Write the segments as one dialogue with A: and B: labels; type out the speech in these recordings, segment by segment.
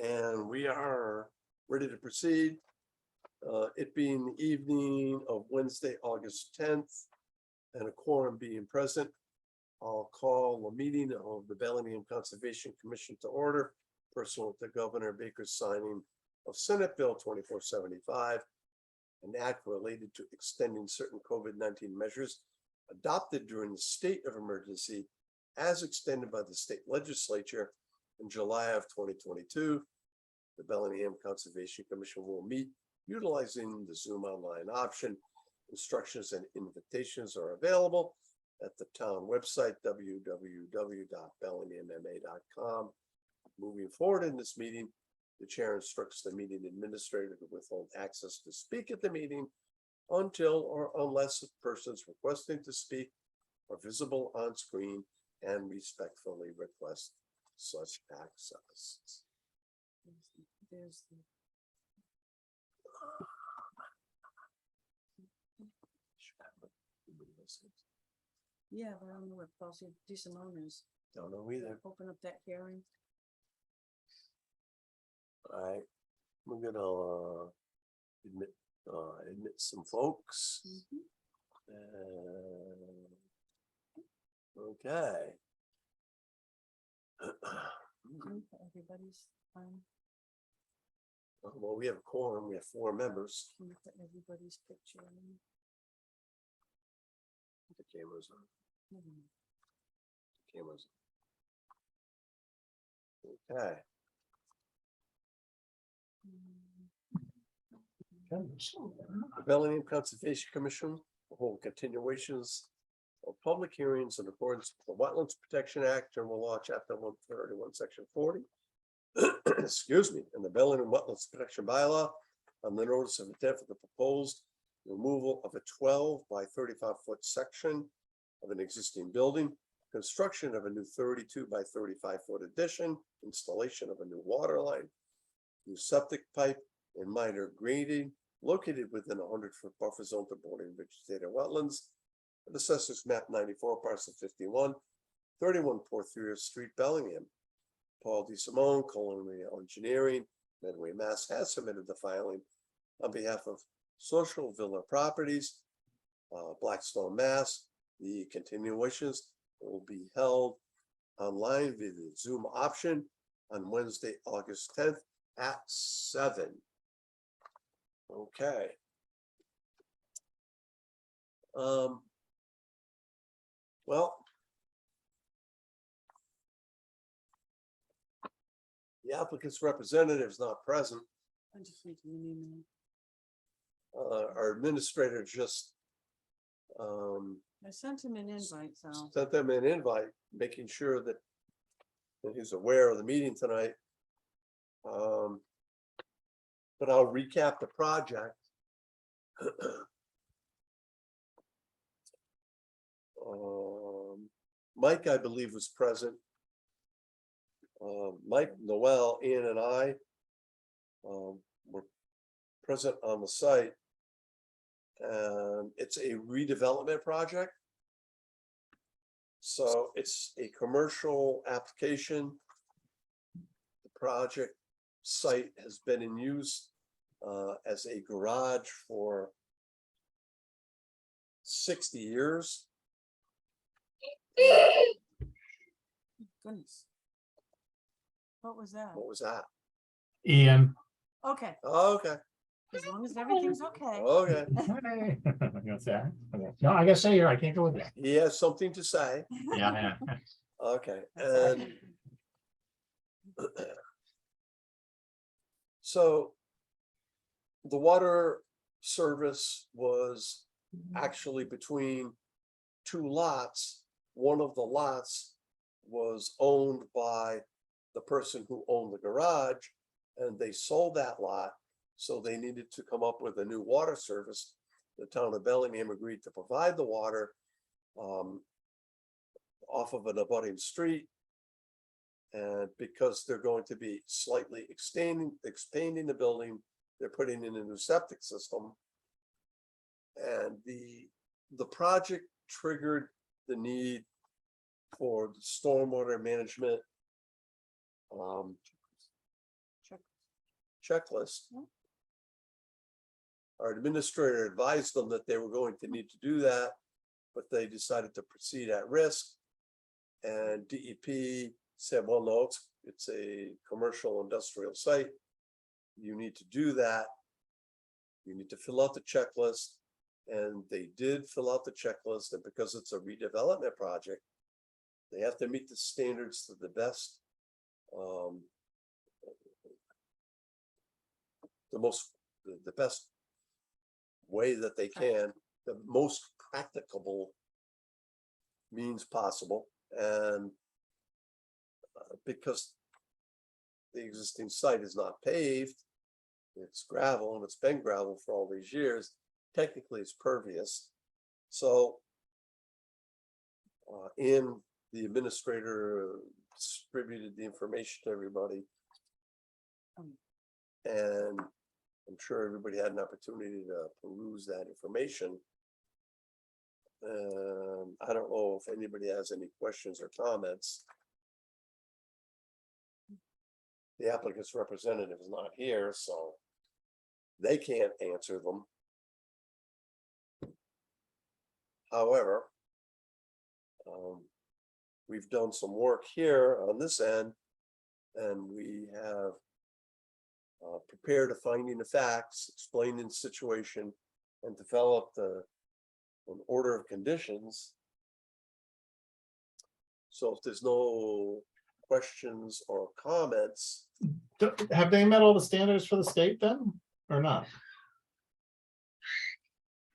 A: And we are ready to proceed. It being the evening of Wednesday, August 10th, and a quorum being present, I'll call a meeting of the Bellingham Conservation Commission to order pursuant to Governor Baker's signing of Senate Bill 2475, an act related to extending certain COVID-19 measures adopted during the state of emergency as extended by the state legislature in July of 2022. The Bellingham Conservation Commission will meet utilizing the Zoom online option. Instructions and invitations are available at the town website, www.bellinghamma.com. Moving forward in this meeting, the chair instructs the meeting administrator to withhold access to speak at the meeting until or unless persons requesting to speak are visible on screen and respectfully request such access.
B: There's the. Yeah, but I don't know what policy DeSimone is.
A: Don't know either.
B: Open up that hearing.
A: All right, we're gonna admit some folks. Okay.
B: Everybody's fine.
A: Well, we have a quorum. We have 4 members.
B: Can you put everybody's picture in?
A: The cameras on. Cameras. Okay. The Bellingham Conservation Commission will hold continuations of public hearings in accordance with the Wetlands Protection Act, General Law, Chapter 131, Section 40. Excuse me, and the Bellingham Wetlands Protection Bylaw on the notice of intent for the proposed removal of a 12 by 35 foot section of an existing building, construction of a new 32 by 35 foot addition, installation of a new water line, new septic pipe, and minor grading located within a 100-foot buffer zone to bordering vegetated wetlands at Assessors Map 94, Parcel 51, 31 Portheria Street, Bellingham. Paul DeSimone, Colonial Engineering, Medway, Mass. Has submitted the filing on behalf of Social Villa Properties, Blackstone, Mass. The continuations will be held online via the Zoom option on Wednesday, August 10th at 7. Okay. Well, the applicant's representative is not present.
B: I just need to name
A: Our administrator just
B: I sent him an invite, so.
A: sent them an invite, making sure that he's aware of the meeting tonight. But I'll recap the project. Mike, I believe, was present. Mike, Noel, Ian, and I were present on the site. And it's a redevelopment project. So it's a commercial application. The project site has been in use as a garage for 60 years.
B: Goodness. What was that?
A: What was that?
C: Ian.
B: Okay,
A: Oh, okay.
B: as long as everything's okay.
A: Okay.
C: No, I gotta say here, I can't go with that.
A: He has something to say.
C: Yeah.
A: Okay. And so the water service was actually between 2 lots. One of the lots was owned by the person who owned the garage, and they sold that lot. So they needed to come up with a new water service. The town of Bellingham agreed to provide the water off of an abutting street. And because they're going to be slightly expanding the building, they're putting in a new septic system. And the project triggered the need for the stormwater management checklist.
B: Mhm.
A: Our administrator advised them that they were going to need to do that, but they decided to proceed at risk. And DEP said, well, no, it's a commercial industrial site. You need to do that. You need to fill out the checklist. And they did fill out the checklist, and because it's a redevelopment project, they have to meet the standards to the best. The best way that they can, the most practicable means possible. And because the existing site is not paved, it's gravel, and it's been gravel for all these years, technically it's pervious. So and the administrator distributed the information to everybody. And I'm sure everybody had an opportunity to peruse that information. I don't know if anybody has any questions or comments. The applicant's representative is not here, so they can't answer them. However, we've done some work here on this end, and we have prepared a finding of facts, explained the situation, and developed an order of conditions. So if there's no questions or comments,
C: Have they met all the standards for the state then, or not?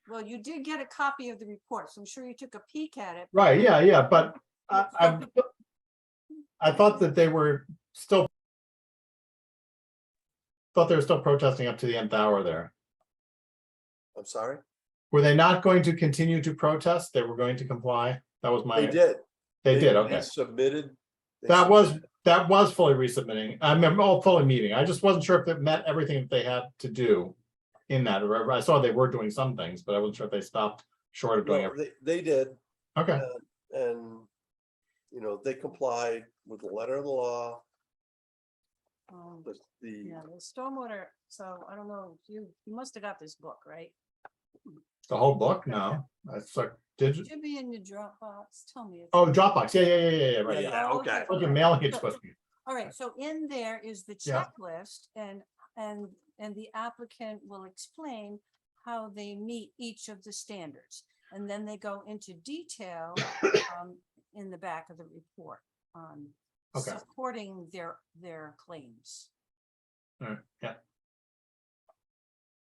B: Well, you did get a copy of the report, so I'm sure you took a peek at it.
C: Right, yeah, but I thought that they were still. Thought they were still protesting up to the nth hour there.
A: I'm sorry,
C: Were they not going to continue to protest? They were going to comply? That was my.
A: they did.
C: They did,
A: They
C: okay.
A: submitted.
C: That was fully resubmitting. I remember all fully meeting. I just wasn't sure if it met everything that they had to do in that. I saw they were doing some things, but I wasn't sure if they stopped short of doing
A: No,
C: everything.
A: they did,
C: Okay,
A: and they complied with the letter of the law. The
B: Yeah, the stormwater, so I don't know, you must have got this book, right?
C: the whole book? No, that's like digital.
B: Should be in your Dropbox, tell me.
C: Oh, Dropbox. Yeah, right.
A: Yeah,
B: Oh,
A: okay.
C: Like you're mailing it to us.
B: All right, so in there is the
C: Yeah.
B: checklist, and the applicant will explain how they meet each of the standards. And then they go into detail in the back of the report on
C: Okay.
B: supporting their claims.
C: All right, yeah.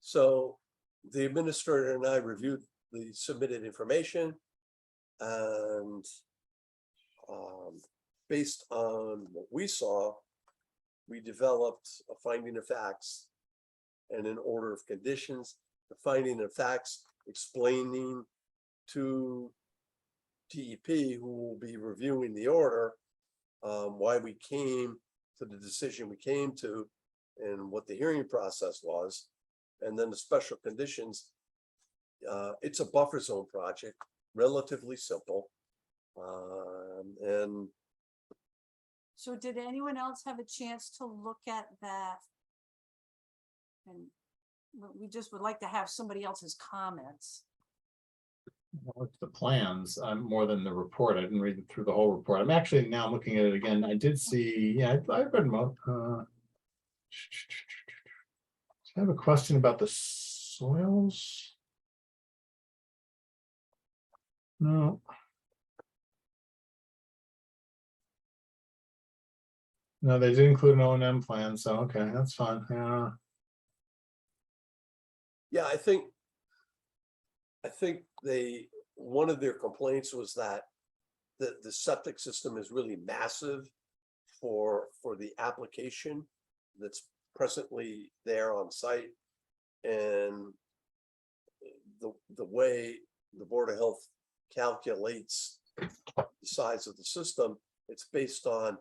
A: So the administrator and I reviewed the submitted information, and based on what we saw, we developed a finding of facts and an order of conditions. The finding of facts explaining to DEP, who will be reviewing the order, why we came to the decision we came to and what the hearing process was. And then the special conditions, it's a buffer zone project, relatively simple. And
B: So did anyone else have a chance to look at that? And we just would like to have somebody else's comments.
C: I looked at the plans, more than the report. I didn't read through the whole report. I'm actually now looking at it again. I did see, yeah, I read most. I have a question about the soils. No. No, they did include an O&M plan, so okay, that's fine. Yeah.
A: yeah, I think one of their complaints was that the septic system is really massive for the application that's presently there on site. And the way the Board of Health calculates the size of the system, it's based on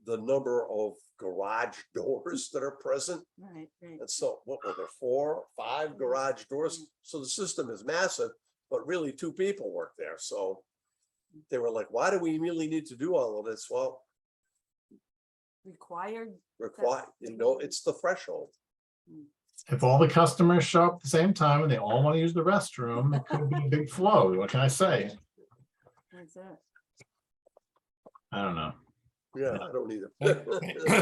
A: the number of garage doors that are present.
B: Right.
A: And so what were there, 4 or 5 garage doors? So the system is massive, but really 2 people work there. So they were like, why do we really need to do all of this? Well,
B: required.
A: It's the threshold.
C: If all the customers show up at the same time and they all want to use the restroom, it could be a big flow. What can I say?
B: That's it.
C: I don't know.
A: Yeah, I don't either.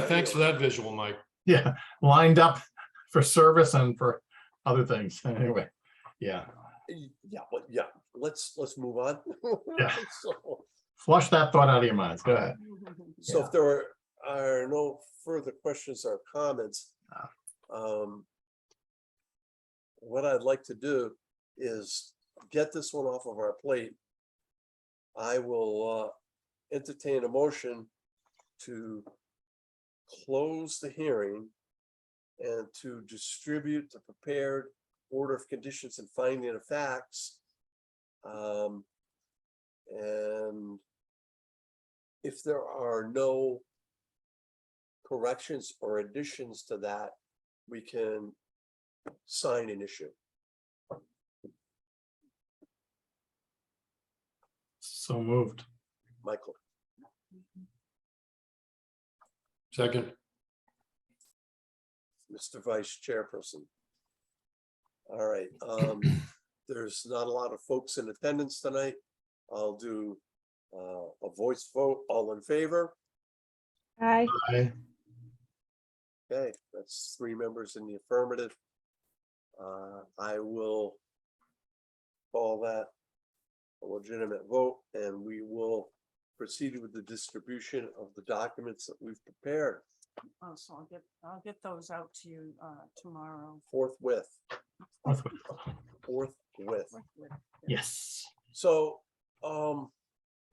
D: Thanks for that visual, Mike.
C: Yeah, lined up for service and for other things. Anyway, yeah,
A: Yeah, let's move on.
C: Yeah.
A: So
C: flush that thought out of your minds. Go ahead.
A: so if there are no further questions or comments, what I'd like to do is get this one off of our plate. I will entertain a motion to close the hearing and to distribute the prepared order of conditions and finding of facts. And if there are no corrections or additions to that, we can sign an issue.
C: So moved.
A: Michael,
D: Second,
A: Mr. Vice Chairperson. All right, there's not a lot of folks in attendance tonight. I'll do a voice vote. All in favor?
E: Aye.
C: Aye.
A: Okay, that's 3 members in the affirmative. I will call that a legitimate vote, and we will proceed with the distribution of the documents that we've prepared
B: Oh, so I'll get those out to you tomorrow.
A: forthwith.
C: Yes.
A: So,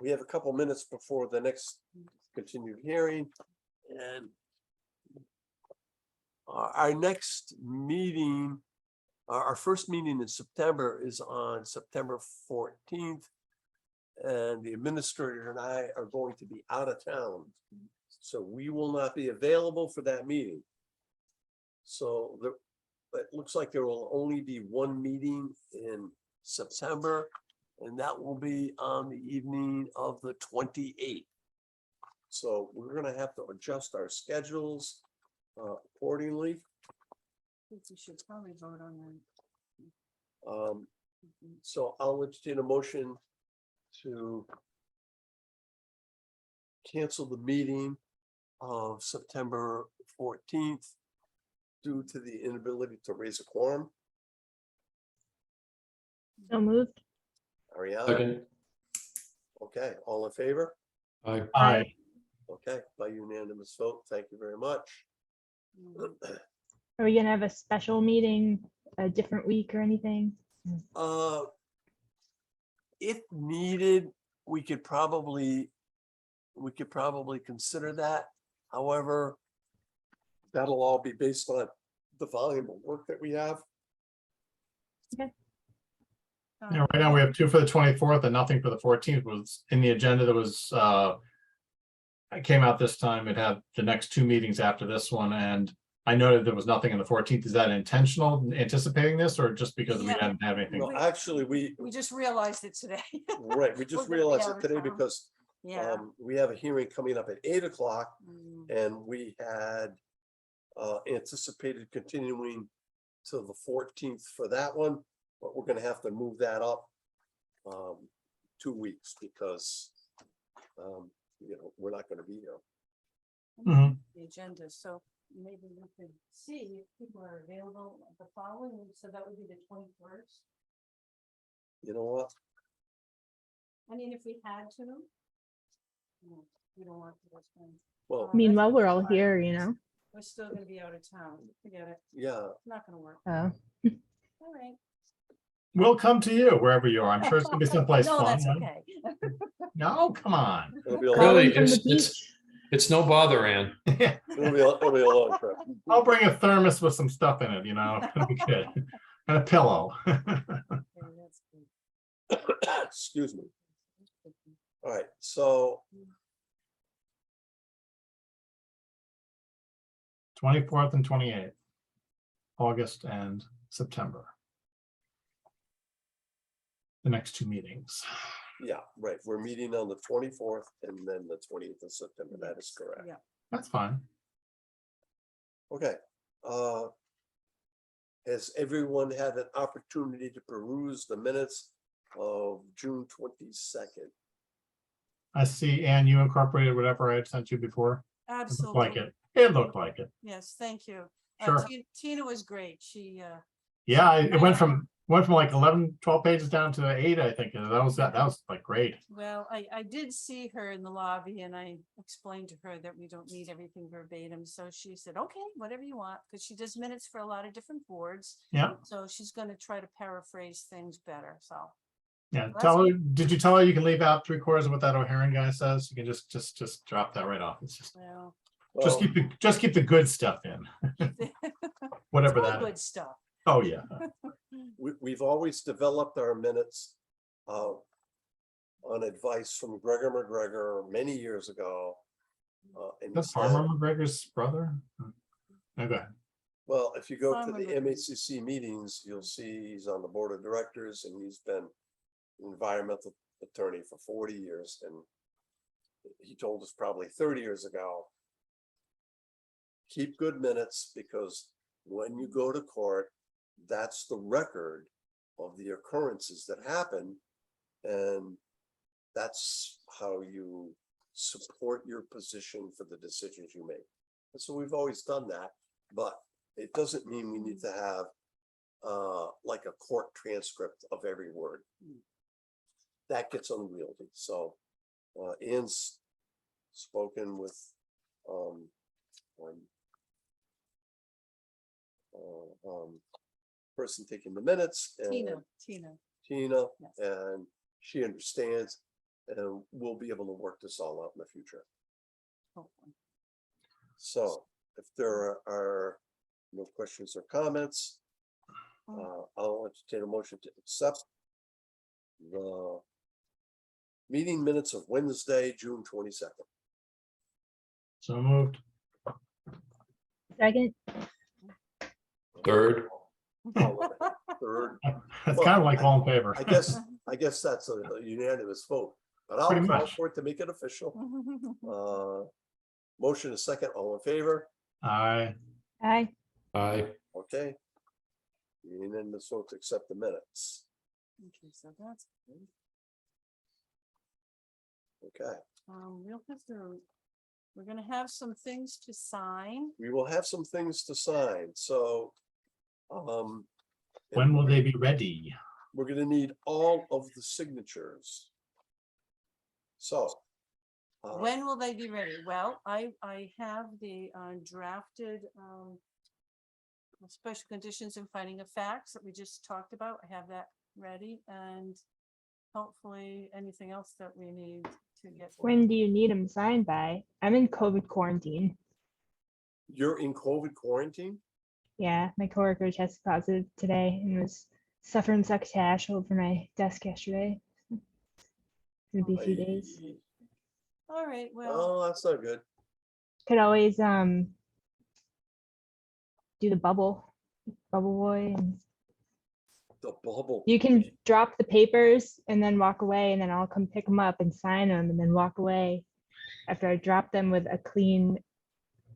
A: we have a couple minutes before the next continued hearing, and our next meeting, our first meeting in September is on September 14th. And the administrator and I are going to be out of town, so we will not be available for that meeting. So it looks like there will only be one meeting in September, and that will be on the evening of the 28th. So we're gonna have to adjust our schedules accordingly.
B: I think we should probably vote on that.
A: So I'll entertain a motion to cancel the meeting of September 14th due to the inability to raise a quorum.
E: So moved.
A: Ariana,
D: second,
A: okay, all in favor?
D: aye.
C: Aye.
A: Okay, by unanimous vote, thank you very much.
E: Are we gonna have a special meeting a different week or anything?
A: If needed, we could probably consider that. However, that'll all be based on the volume of work that we have.
C: Yeah, right now we have 2 for the 24th and nothing for the 14th. Was in the agenda that was it came out this time. It had the next 2 meetings after this one, and I noted there was nothing in the 14th. Is that intentional, anticipating this, or just because we
B: Yeah.
C: hadn't have anything?
A: No, actually,
B: We just realized it today.
A: right, we just
B: We're gonna be
A: realized
B: out
A: it
B: of
A: today
B: town.
A: because
B: Yeah.
A: we have a hearing coming up at 8 o'clock,
B: Mm,
A: and we had anticipated continuing till the 14th for that one, but we're gonna have to move that up 2 weeks because we're not gonna be here.
C: Mhm.
B: The agenda, so maybe we could see if people are available the following, so that would be the 21st.
A: You know what?
B: I mean, if we had to. No, we don't want to, that's fine.
A: Well,
E: Meanwhile, we're all here, you know.
B: We're still gonna be out of town, forget it,
A: yeah,
B: it's not gonna work,
E: Oh,
B: all right.
C: We'll come to you wherever you are. I'm sure it's gonna be someplace
B: No,
C: fun.
B: that's
C: right?
B: okay.
C: No, come on.
A: it'll be a
E: call
A: long,
D: Really,
E: in from the
D: it's-
E: beach.
D: It's no bother, Ann.
A: it'll be a long trip.
C: I'll bring a thermos with some stuff in it, it'll be good. And a pillow.
B: Okay, that's good.
A: Excuse me. All right, so
C: 24th and 28th, August and September. The next 2 meetings.
A: yeah, right, we're meeting on the 24th and then the 20th of September. That is correct.
B: Yeah.
C: That's fine.
A: Okay. Has everyone had an opportunity to peruse the minutes of June 22nd?
C: I see, Ann, you incorporated whatever I had sent you before. It looked like
B: Absolutely.
C: it. It looked like it.
B: Yes, thank you.
C: Sure.
B: Tina was great. She,
C: Yeah, it went
B: Right.
C: from like 11, 12 pages down to 8, I think. And that was like great.
B: well, I did see her in the lobby and I explained to her that we don't need everything verbatim. So she said, okay, whatever you want, because she does minutes for a lot of different boards.
C: Yeah.
B: So she's gonna try to paraphrase things better, so.
C: Yeah.
B: That's
C: Tell her, did you tell her you can leave out 3/4 of what that O'Haron guy says? You can just drop that right off. It's just
B: Well.
C: just
A: Well,
C: keep the good stuff in. Whatever
B: It's all
C: that
B: good
C: is.
B: stuff.
C: Oh yeah.
A: we've always developed our minutes on advice from Gregor McGregor many years ago. And he
C: That's
A: said,
C: Farmer McGregor's brother. Okay.
A: well, if you go to
B: Farmer
A: the
B: McGregor.
A: MACC meetings, you'll see he's on the board of directors and he's been an environmental attorney for 40 years. And he told us probably 30 years ago, keep good minutes because when you go to court, that's the record of the occurrences that happen. And that's how you support your position for the decisions you make. And so we've always done that, but it doesn't mean we need to have like a court transcript of every word. That gets unwieldy. So Ian's spoken with person taking the minutes and
B: Tina.
A: Tina,
B: Yes.
A: and she understands, and we'll be able to work this all out in the future.
B: hopefully.
A: So if there are no questions or comments, I'll entertain a motion to accept the meeting minutes of Wednesday, June 22nd.
C: So moved.
E: Second,
D: Third.
A: Third,
C: It's
A: Well,
C: kind of like all in favor.
A: I guess that's a unanimous vote, but I'll
C: Pretty
A: call
C: much.
A: for it to make it official. Motion is second, all in favor?
C: Aye.
E: aye.
D: Aye.
A: Okay. Unanimous vote to accept the minutes.
B: Okay, so that's good.
A: Okay,
B: We'll have to, we're gonna have some things to sign.
A: we will have some things to sign, so.
C: When will they be ready?
A: We're gonna need all of the signatures. So.
B: When will they be ready? Well, I have the drafted special conditions and finding of facts that we just talked about. I have that ready and hopefully anything else that we need to get.
E: When do you need them signed by? I'm in COVID quarantine.
A: You're in COVID quarantine?
E: Yeah, my coworker tested positive today and was suffering succotash over my desk yesterday. It's gonna be a few days.
B: All right, well,
A: Oh, that's not good.
E: Could always do the bubble boy, and
A: The bubble.
E: you can drop the papers and then walk away, and then I'll come pick them up and sign them and then walk away after I drop them with a clean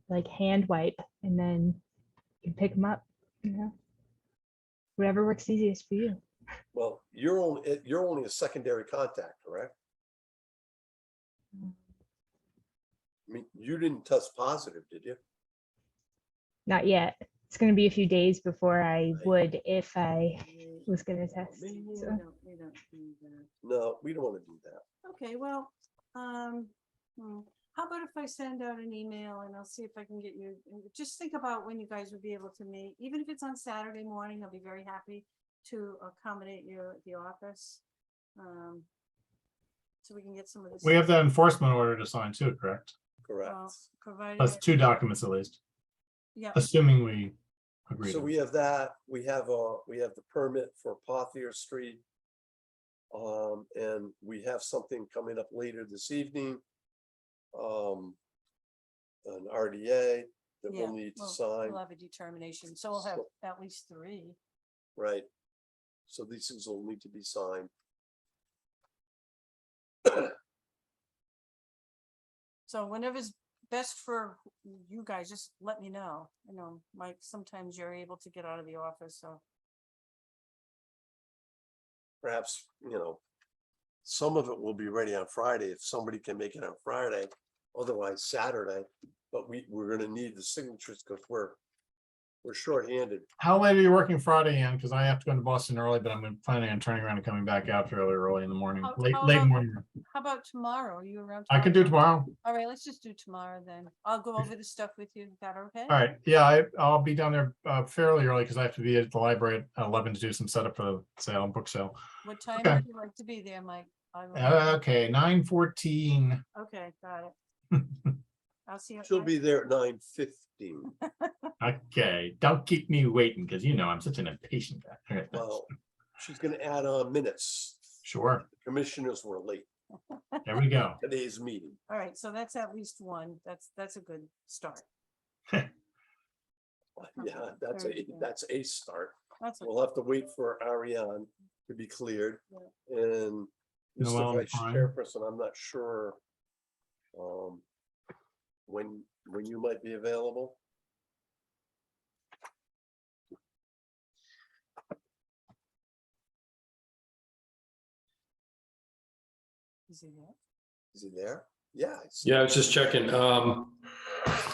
E: like hand wipe, and then you can pick them up, you know, whatever works easiest for you.
A: Well, you're only a secondary contact, correct? I mean, you didn't test positive, did you?
E: Not yet. It's going to be a few days before I
A: Right.
E: would if I was going to test.
A: Me
B: we
E: So
B: don't need that.
A: No, we don't want to do that.
B: Okay, well, how about if I send out an email and I'll see if I can get you, just think about when you guys would be able to meet, even if it's on Saturday morning, I'll be very happy to accommodate you at the office. So we can get some of this.
C: We have that enforcement order to sign too, correct?
A: Correct.
B: Provided,
C: That's 2 documents at least,
B: yeah,
C: assuming we agree.
A: So we have that, we have the permit for Pothier Street. And we have something coming up later this evening. An RDA that
B: yeah,
A: we'll need to
B: well,
A: sign,
B: we'll have a determination, so we'll have
A: So-
B: at least 3.
A: right? So these things will need to be signed.
B: So whenever's best for you guys, just let me know, Mike, sometimes you're able to get out of the office, so.
A: Perhaps, some of it will be ready on Friday if somebody can make it on Friday, otherwise Saturday. But we're gonna need the signatures because we're shorthanded.
C: How late are you working Friday, Ann? Because I have to go to Boston early, but I'm planning on turning around and coming back out fairly early in the morning,
B: How-
C: late
B: how
C: late
B: about-
C: morning.
B: How about tomorrow? Are you around?
C: I could do tomorrow.
B: All right, let's just do tomorrow then. I'll go over the stuff with you. Is that okay?
C: All right, yeah, I'll be down there fairly early because I have to be at the library at 11 to do some setup for the sale, book sale.
B: What time
C: Okay.
B: would you like to be there, Mike? I will-
C: Okay, 9:14.
B: Okay, got it. I'll see you.
A: She'll be there at 9:15.
C: Okay, don't keep me waiting because I'm such an impatient guy. Okay,
A: Well, she's gonna add on minutes.
C: sure,
A: Commissioners were late
C: there we go.
A: today's meeting.
B: All right, so that's at least one. That's a good start.
A: Yeah, that's
B: very good.
A: that's a start.
B: That's
A: We'll have to wait for Ariane to be cleared
B: Yeah.
A: and
C: Noel
A: Mr.
C: and
A: Vice
C: Brian.
A: Chairperson, I'm not sure when you might be available.
B: Is he there?
A: Is he there? Yeah. I see.
D: Yeah, I was just checking.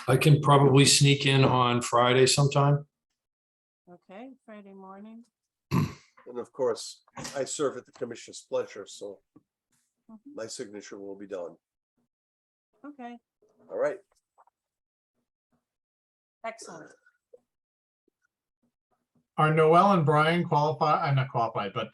D: I can probably sneak in on Friday sometime.
B: Okay, Friday morning.
A: And of course, I serve at the commission's pleasure, so
B: Mhm.
A: my signature will be done.
B: Okay,
A: All right.
B: excellent.
C: Are Noel and Brian qualified? I'm not qualified, but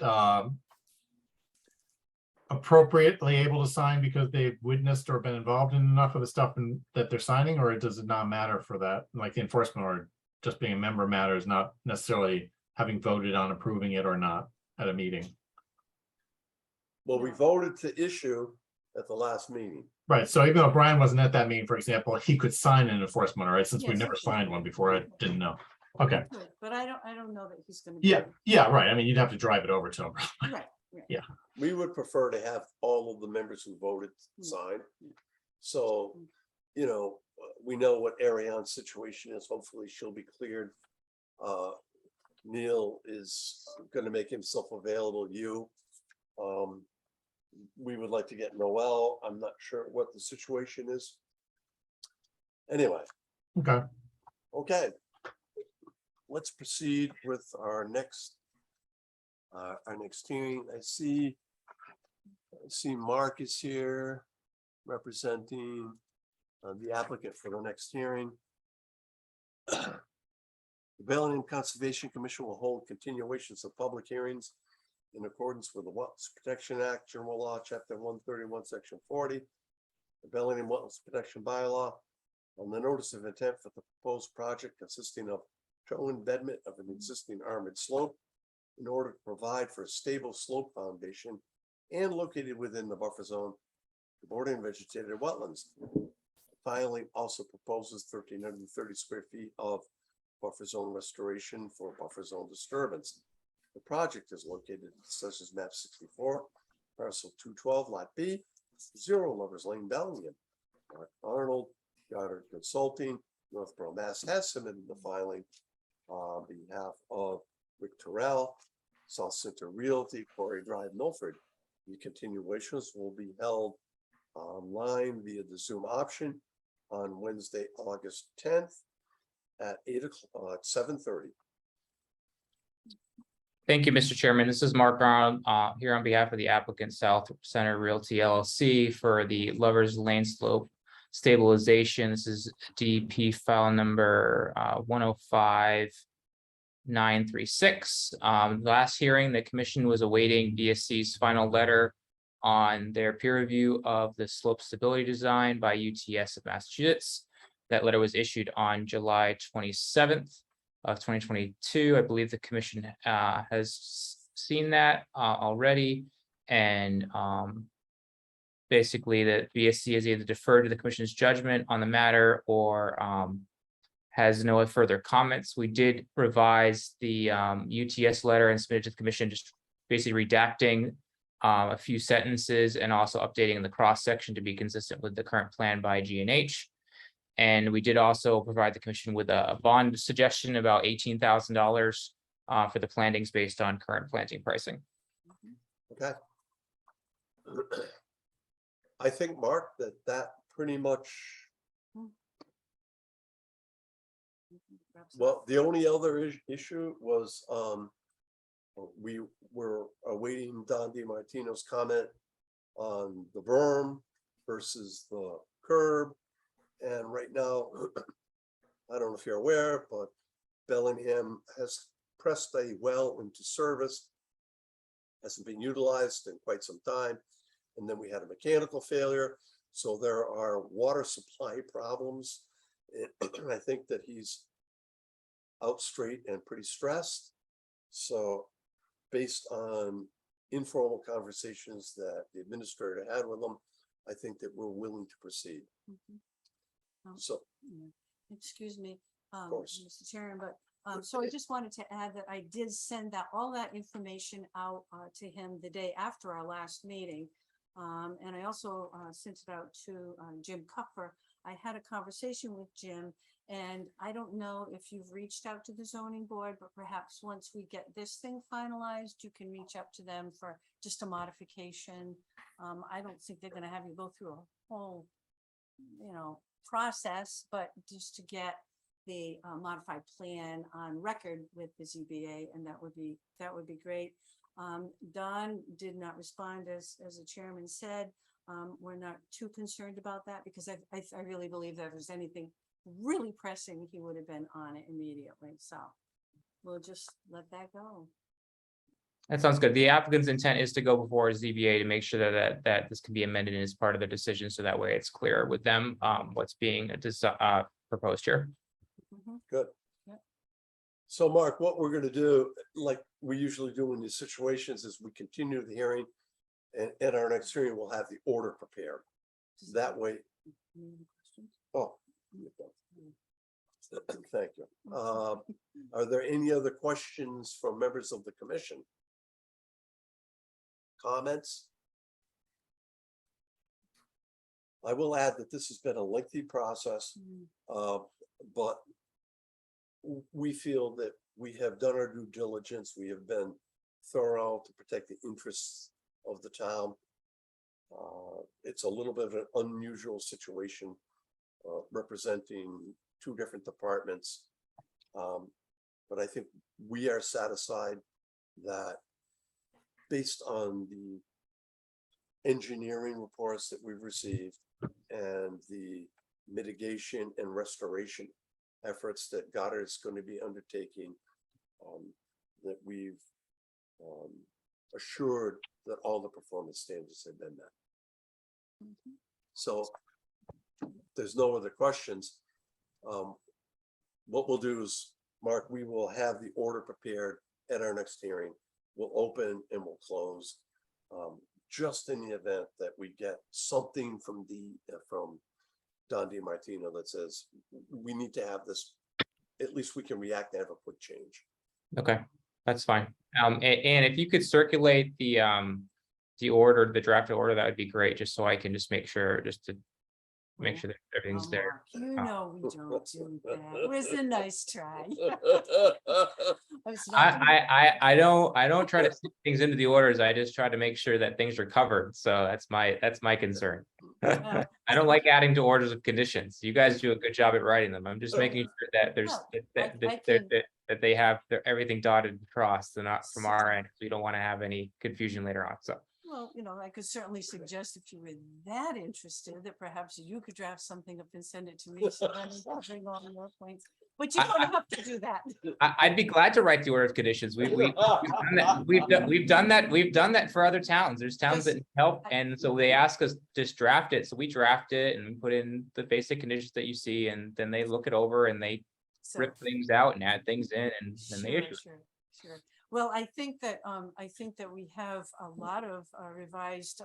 C: appropriately able to sign because they've witnessed or been involved in enough of the stuff that they're signing, or does it not matter for that? Like the enforcement or just being a member matters, not necessarily having voted on approving it or not at a meeting.
A: Well, we voted to issue at the last meeting.
C: Right, so even though Brian wasn't at that meeting, for example, he could sign an enforcement, all right, since we've
B: Yes,
C: never
B: okay.
C: signed one before, I didn't know. Okay,
B: Good, but I don't know that he's gonna.
C: yeah, yeah, right, I mean, you'd have to drive it over to him.
B: Right, right.
A: We would prefer to have all of the members who voted sign. So, we know what Ariane's situation is. Hopefully she'll be cleared. Neil is gonna make himself available, we would like to get Noel. I'm not sure what the situation is. Anyway,
C: Okay,
A: let's proceed with our next hearing. I see Mark is here representing the applicant for the next hearing. The Bellingham Conservation Commission will hold continuations of public hearings in accordance with the Wetlands Protection Act, General Law, Chapter 131, Section 40, the Bellingham Wetlands Protection Bylaw, on the notice of intent for the proposed project consisting of total embedment of an existing armored slope in order to provide for a stable slope foundation and located within the buffer zone, bordering vegetated wetlands. The filing also proposes 1,330 square feet of buffer zone restoration for buffer zone disturbance. The project is located at Assessors Map 64, parcel 212, Lot B, 0 Lovers Lane, Bellingham. Mark Arnold, Goddard Consulting, Northborough, Mass. Has submitted the filing on behalf of Rick Terrell, South Center Realty, Quarry Drive, Milford. The continuations will be held online via the Zoom option on Wednesday, August 10th at 7:30.
F: Thank you, Mr. Chairman. This is Mark Arnold, here on behalf of the applicant South Center Realty LLC for the Lovers Lane Slope Stabilization. This is DP file number 105936. Last hearing, the commission was awaiting BSC's final letter on their peer review of the slope stability design by UTS of Massachusetts. That letter was issued on July 27th. Of 2022. I believe the commission has seen that already. And basically that BSC has either deferred to the commission's judgment on the matter or has no further comments. We did revise the UTS letter and submitted to the commission, just basically redacting a few sentences and also updating the cross section to be consistent with the current plan by G&H. And we did also provide the commission with a bond suggestion about $18,000 for the plantings based on current planting pricing.
A: Okay. I think, Mark, that pretty much, well, the only other issue was, we were awaiting Don DiMartino's comment on the berm versus the curb. And right now, I don't know if you're aware, but Bellingham has pressed a well into service. Hasn't been utilized in quite some time. And then we had a mechanical failure. So there are water supply problems. I think that he's out straight and pretty stressed. So based on informal conversations that the administrator had with him, I think that we're willing to proceed. So,
B: Excuse me,
A: course.
B: Mr. Chairman, but so I just wanted to add that I did send all that information out to him the day after our last meeting. And I also sent it out to Jim Cupfer. I had a conversation with Jim, and I don't know if you've reached out to the zoning board, but perhaps once we get this thing finalized, you can reach out to them for just a modification. I don't think they're gonna have you go through a whole, process, but just to get the modified plan on record with the ZBA, and that would be great. Don did not respond, as the chairman said. We're not too concerned about that, because I really believe that if there's anything really pressing, he would have been on it immediately. So we'll just let that go.
F: That sounds good. The applicant's intent is to go before ZBA to make sure that this can be amended as part of the decision, so that way it's clear with them what's being proposed here.
A: Good.
B: Yep.
A: So Mark, what we're gonna do, like we usually do in these situations, is we continue the hearing. And at our next hearing, we'll have the order prepared. That way, oh. Thank you. Are there any other questions from members of the commission? Comments? I will add that this has been a lengthy process, but we feel that we have done our due diligence. We have been thorough to protect the interests of the town. It's a little bit of an unusual situation, representing two different departments. But I think we are satisfied that based on the engineering reports that we've received and the mitigation and restoration efforts that Goddard is going to be undertaking, that we've assured that all the performance standards have been met. So there's no other questions. What we'll do is, Mark, we will have the order prepared at our next hearing. We'll open and we'll close, just in the event that we get something from Don DiMartino that says we need to have this. At least we can react and have a quick change.
F: Okay, that's fine. And if you could circulate the order, the draft order, that would be great, just so I can just make sure, that everything's there.
B: Mark, we don't do that. It was a nice try.
F: I don't try to stick things into the orders. I just try to make sure that things are covered. So that's my concern. I don't like adding to orders of conditions. You guys do a good job at writing them. I'm just making sure that there's that they have everything dotted and crossed, and not from our end. We don't want to have any confusion later on. So.
B: Well, I could certainly suggest, if you were that interested, that perhaps you could draft something up and send it to me, so then I'm covering all your points. But you don't have to do that.
F: I'd be glad to write the order of conditions. We've done that for other towns. There's towns that help, and so they ask us to just draft it. So we draft it and we put in the basic conditions that you see, and then they look it over and they rip things out and add things in, and then they issue.
B: Sure. Well, I think that we have a lot of revised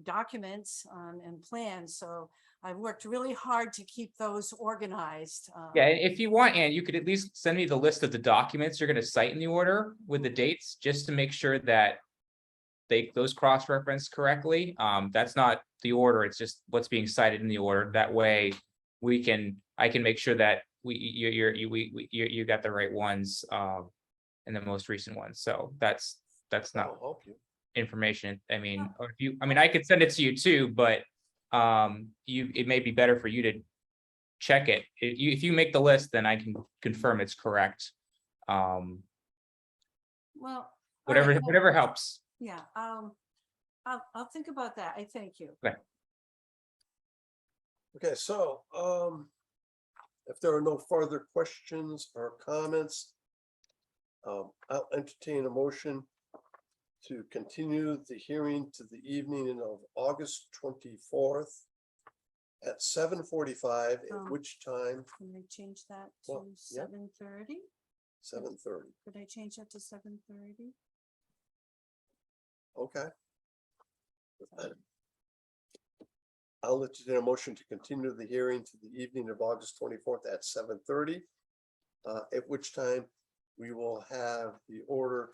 B: documents and plans. So I've worked really hard to keep those organized.
F: Yeah, if you want, Ann, you could at least send me the list of the documents you're going to cite in the order with the dates, just to make sure that those cross-referenced correctly. That's not the order, it's just what's being cited in the order. That way I can make sure that you got the right ones, and the most recent ones. So that's not
A: That'll help you.
F: information. I mean, or if you, I mean, I could send it to you too, but it may be better for you to check it. If you make the list, then I can confirm it's correct.
B: Well. all
F: Whatever,
B: right,
F: whatever helps.
B: Yeah, I'll think about that. I thank you.
A: Okay, so, if there are no further questions or comments, I'll entertain a motion to continue the hearing to the evening of August 24th at 7:45, at
B: Um,
A: which time,
B: Can I change that
A: Well,
B: to
A: yeah.
B: 7:30?
A: 7:30,
B: Could I change that to 7:30?
A: okay? I'll entertain a motion to continue the hearing to the evening of August 24th at 7:30. At which time we will have the order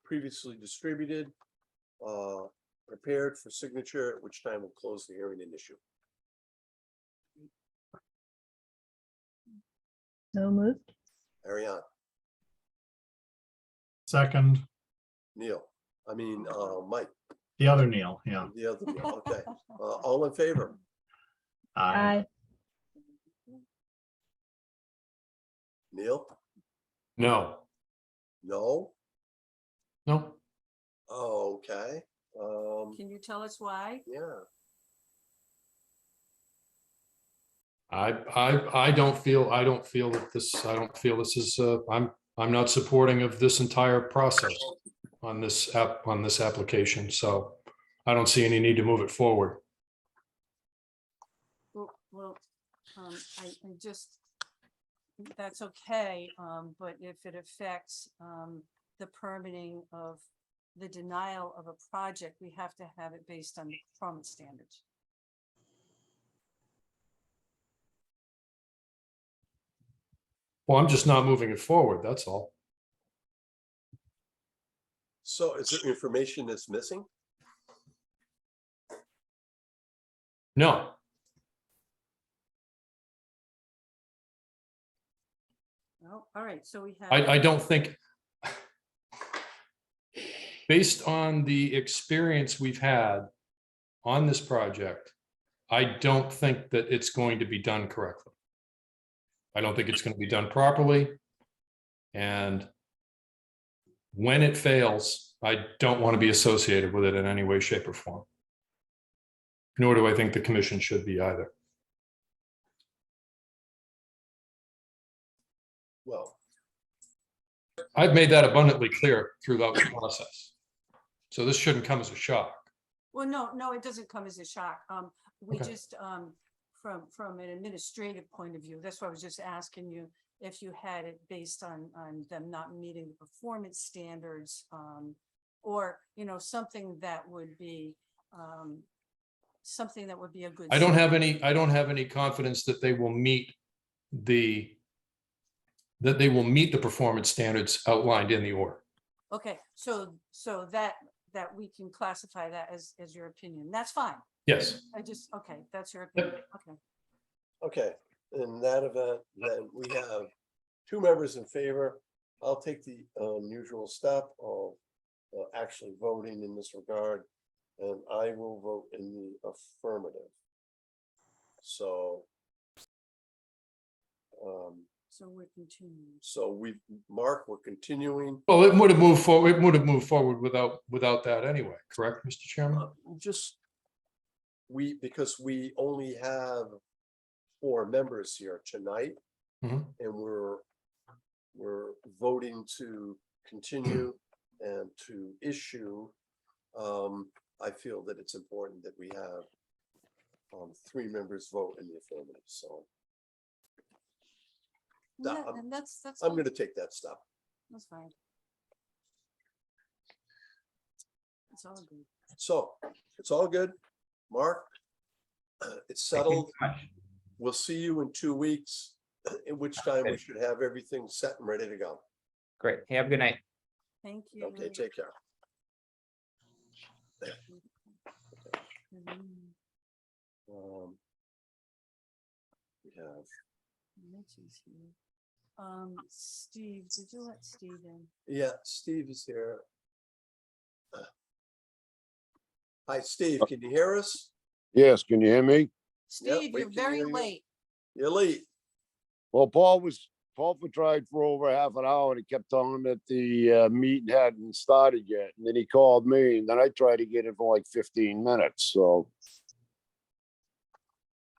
A: previously distributed, prepared for signature, at which time we'll close the hearing and issue.
E: So moved.
A: Ariane,
C: Second,
A: Neil, Mike,
C: the other Neil, yeah.
A: the other Neil, okay. All in favor?
C: Aye.
A: Neil?
D: No,
A: No?
D: no,
A: Oh, okay.
B: Can you tell us why?
A: Yeah,
D: I don't feel that this, I don't feel this is, I'm not supporting of this entire process on this application, so I don't see any need to move it forward.
B: Well, I just, that's okay, but if it affects, the permitting of the denial of a project, we have to have it based on the performance standards.
D: Well, I'm just not moving it forward, that's all.
A: so is there information that's missing?
D: No,
B: Oh, all right, so we have.
D: I don't think, based on the experience we've had on this project, I don't think that it's going to be done correctly. I don't think it's going to be done properly. And when it fails, I don't want to be associated with it in any way, shape, or form. Nor do I think the commission should be either.
A: Well,
D: I've made that abundantly clear throughout the process. So this shouldn't come as a shock.
B: Well, no, it doesn't come as a shock. We
D: Okay.
B: just, from an administrative point of view, that's why I was just asking you if you had it based on them not meeting the performance standards, or, something that would be, something that would be a good.
D: I don't have any confidence that they will meet the performance standards outlined in the order.
B: Okay, so that we can classify that as your opinion. That's fine.
D: Yes.
B: Okay, that's your opinion. Okay.
A: okay, in that event, then we have two members in favor. I'll take the unusual step of actually voting in this regard, and I will vote in the affirmative. So
B: So we're continuing.
A: so Mark, we're continuing.
D: Well, it would have moved forward. It would have moved forward without that anyway. Correct, Mr. Chairman?
A: Just, because we only have 4 members here tonight.
D: Mhm.
A: And we're voting to continue and to issue. I feel that it's important that we have 3 members vote in the affirmative, so
B: Yeah,
A: I'm-
B: and that's
A: I'm
B: fine.
A: gonna take that step.
B: That's fine. It's all good.
A: So it's all good. Mark, it's settled.
F: Thank you so much.
A: We'll see you in 2 weeks, in which time we should have everything set and ready to go.
F: Great. Hey, have a good night.
B: Thank you.
A: Okay, take care. We have,
B: Mitch is here. Steve, did you let Steve in?
A: yeah, Steve is here. Hi, Steve, can you hear us?
G: Yes, can you hear me?
B: Steve,
A: we
B: you're
A: can
B: very
A: hear you.
B: late.
A: You're late.
G: Well, Paul tried for over half an hour and he kept telling that the meeting hadn't started yet. And then he called me and then I tried to get it for like 15 minutes, so.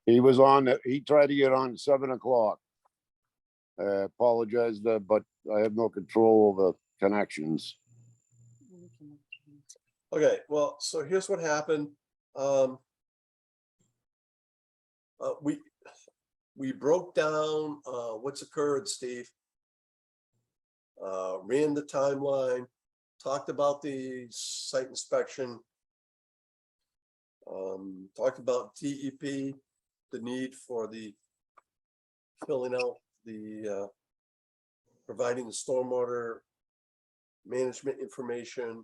G: He tried to get on 7 o'clock. Apologize, but I have no control over connections.
A: Okay, well, so here's what happened. We broke down what's occurred, Steve. Ran the timeline, talked about the site inspection. Talked about DEP, the need for the filling out the providing the stormwater management information.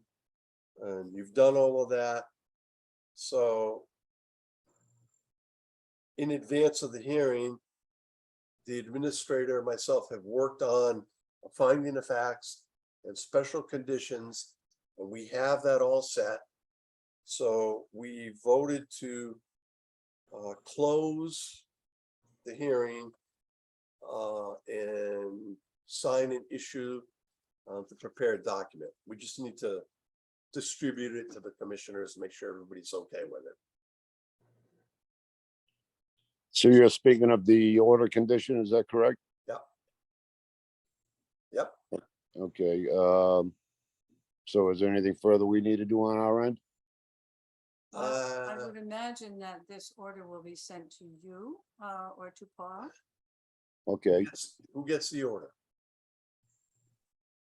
A: And you've done all of that. So in advance of the hearing, the administrator and myself have worked on a finding of facts and special conditions, and we have that all set. So we voted to close the hearing and sign and issue the prepared document. We just need to distribute it to the commissioners and make sure everybody's okay with it.
G: So you're speaking of the order condition, is that correct?
A: Yep.
G: Okay, so is there anything further we need to do on our end?
B: Well, I would imagine that this order will be sent to you or to Paul.
G: Okay,
A: Who gets the order?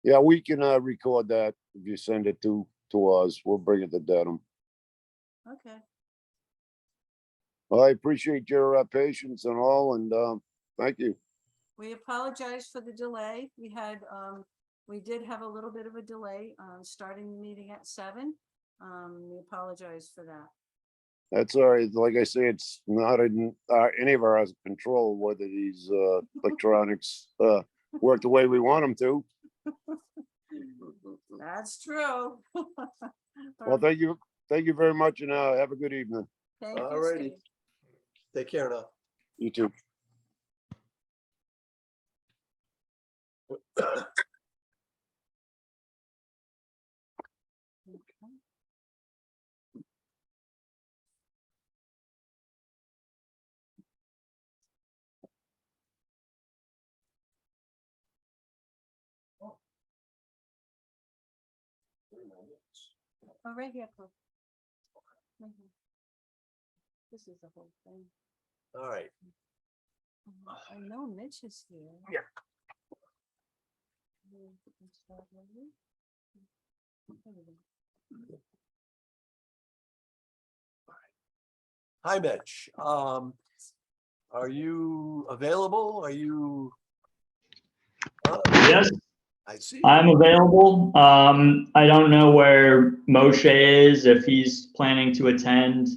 G: yeah, we can record that. If you send it to us, we'll bring it to Dedham.
B: Okay.
G: Well, I appreciate your patience and all, and thank you.
B: We apologize for the delay. We did have a little bit of a delay starting the meeting at 7. We apologize for that.
G: That's all right. Like I say, it's not in any of our control whether these electronics work the way we want them to.
B: That's true.
G: Well, thank you very much, and have a good evening.
B: Thank you,
A: Alrighty.
B: Steve.
A: Take care now.
G: You too.
B: Okay. Oh, right here, Paul. Right here. This is the whole thing.
A: All right.
B: I know Mitch is here.
A: Yeah. Hi, Mitch. Are you available? Are you?
H: Yes,
A: I see.
H: I'm available. I don't know where Moshe is, if he's planning to attend.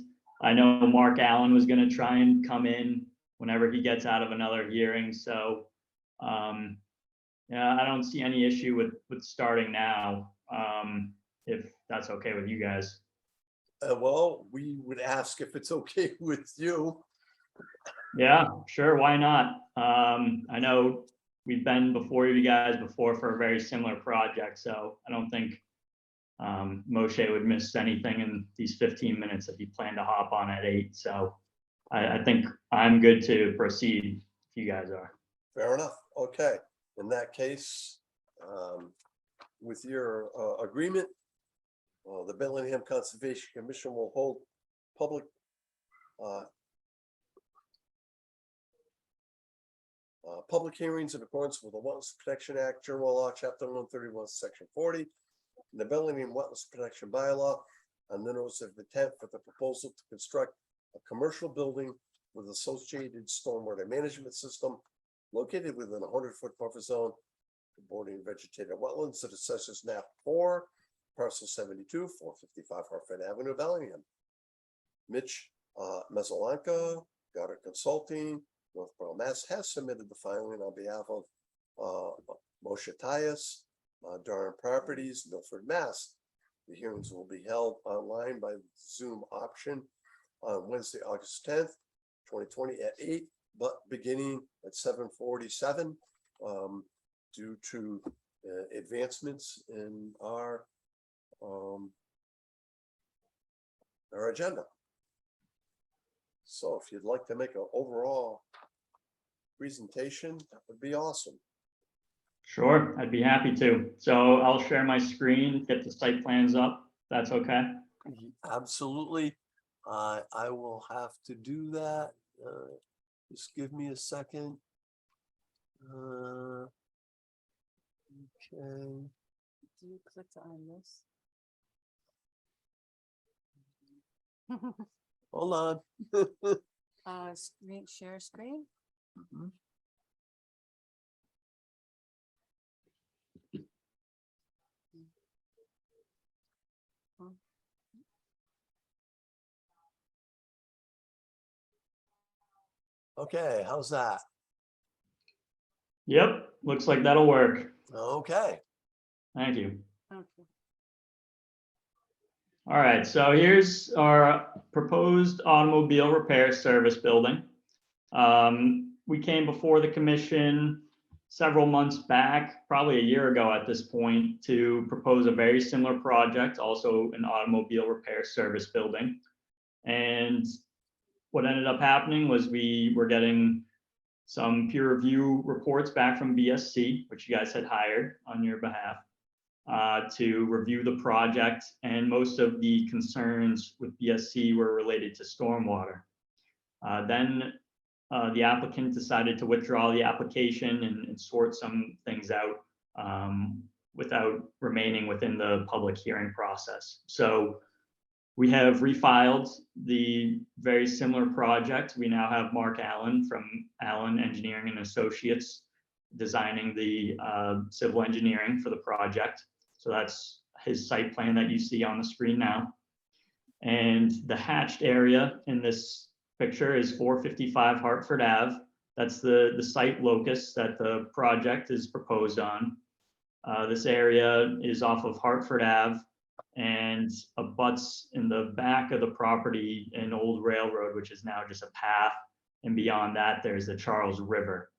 H: I know Mark Allen was gonna try and come in whenever he gets out of another hearing, so, yeah, I don't see any issue with starting now, if that's okay with you guys.
A: Well, we would ask if it's okay with you.
H: Yeah, sure, why not? I know we've been before you guys before for a very similar project, so I don't think Moshe would miss anything in these 15 minutes if he planned to hop on at 8. So I think I'm good to proceed if you guys are.
A: Fair enough. Okay. In that case, with your agreement, the Bellingham Conservation Commission will hold public public hearings in accordance with the Wetlands Protection Act, General Law, Chapter 131, Section 40, and the Bellingham Wetlands Protection Bylaw, and the notice of intent for the proposal to construct a commercial building with associated stormwater management system located within a 100-foot buffer zone bordering vegetated wetlands that assesses map 4 parcel 72, 455 Hartford Avenue, Bellingham. Mitch Mezzalanka, Goddard Consulting, Northborough, Mass. Has submitted the filing on behalf of Moshe Tyus, Durham Properties, Milford, Mass. The hearings will be held online by Zoom option on Wednesday, August 10th, 2020 at 8, but beginning at 7:47 due to advancements in our agenda. So if you'd like to make an overall presentation, that would be awesome.
H: Sure, I'd be happy to. So I'll share my screen, get the site plans up. That's okay.
A: Absolutely. I will have to do that. Just give me a second. Okay.
B: Do you click on this?
A: Hold on.
B: Screen, share screen.
A: Mhm. Okay, how's that?
H: Yep, looks like that'll work.
A: Okay.
H: Thank you.
B: Okay.
H: All right, so here's our proposed automobile repair service building. We came before the commission several months back, probably a year ago at this point, to propose a very similar project, also an automobile repair service building. And what ended up happening was we were getting some peer review reports back from BSC, which you guys had hired on your behalf, to review the project, and most of the concerns with BSC were related to stormwater. Then the applicant decided to withdraw the application and sort some things out without remaining within the public hearing process. So we have refiled the very similar project. We now have Mark Allen from Allen Engineering and Associates designing the civil engineering for the project. So that's his site plan that you see on the screen now. And the hatched area in this picture is 455 Hartford Ave. That's the site locus that the project is proposed on. This area is off of Hartford Ave and abuts in the back of the property an old railroad, which is now just a path. And beyond that, there's the Charles River.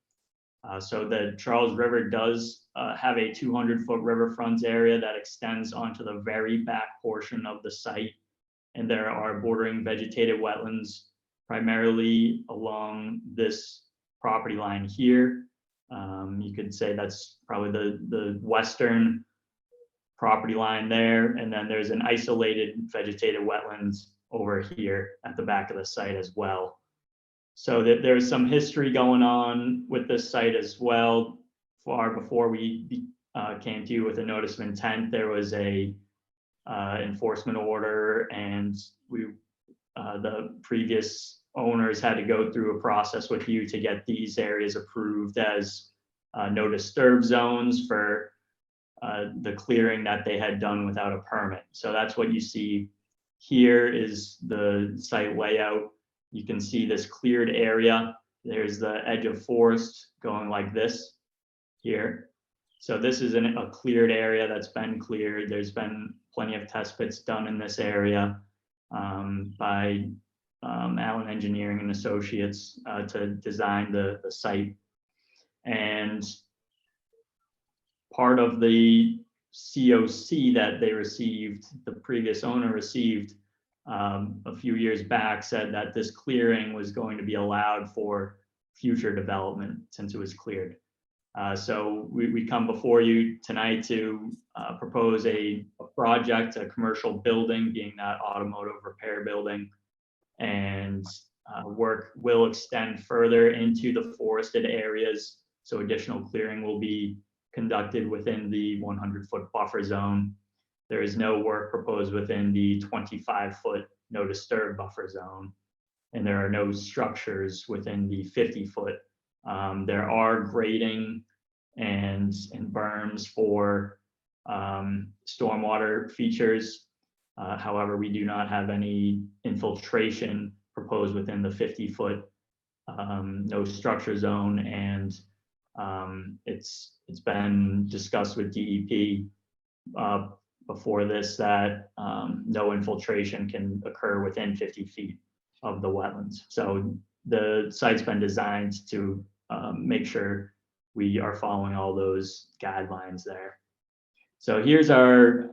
H: So the Charles River does have a 200-foot riverfront area that extends onto the very back portion of the site. And there are bordering vegetated wetlands primarily along this property line here. You could say that's probably the western property line there. And then there's an isolated vegetated wetlands over here at the back of the site as well. So that there's some history going on with this site as well. Far before we came to you with a notice of intent, there was a enforcement order, and the previous owners had to go through a process with you to get these areas approved as no disturb zones for the clearing that they had done without a permit. So that's what you see here is the site layout. You can see this cleared area. There's the edge of forest going like this here. So this is a cleared area that's been cleared. There's been plenty of test pits done in this area by Allen Engineering and Associates to design the site. And part of the COC that they received, the previous owner received a few years back, said that this clearing was going to be allowed for future development since it was cleared. So we come before you tonight to propose a project, a commercial building, being that automotive repair building, and work will extend further into the forested areas. So additional clearing will be conducted within the 100-foot buffer zone. There is no work proposed within the 25-foot no disturb buffer zone. And there are no structures within the 50-foot. There are grading and berms for stormwater features. However, we do not have any infiltration proposed within the 50-foot no structure zone, and it's been discussed with DEP before this that no infiltration can occur within 50 feet of the wetlands. So the site's been designed to make sure we are following all those guidelines there. So here's our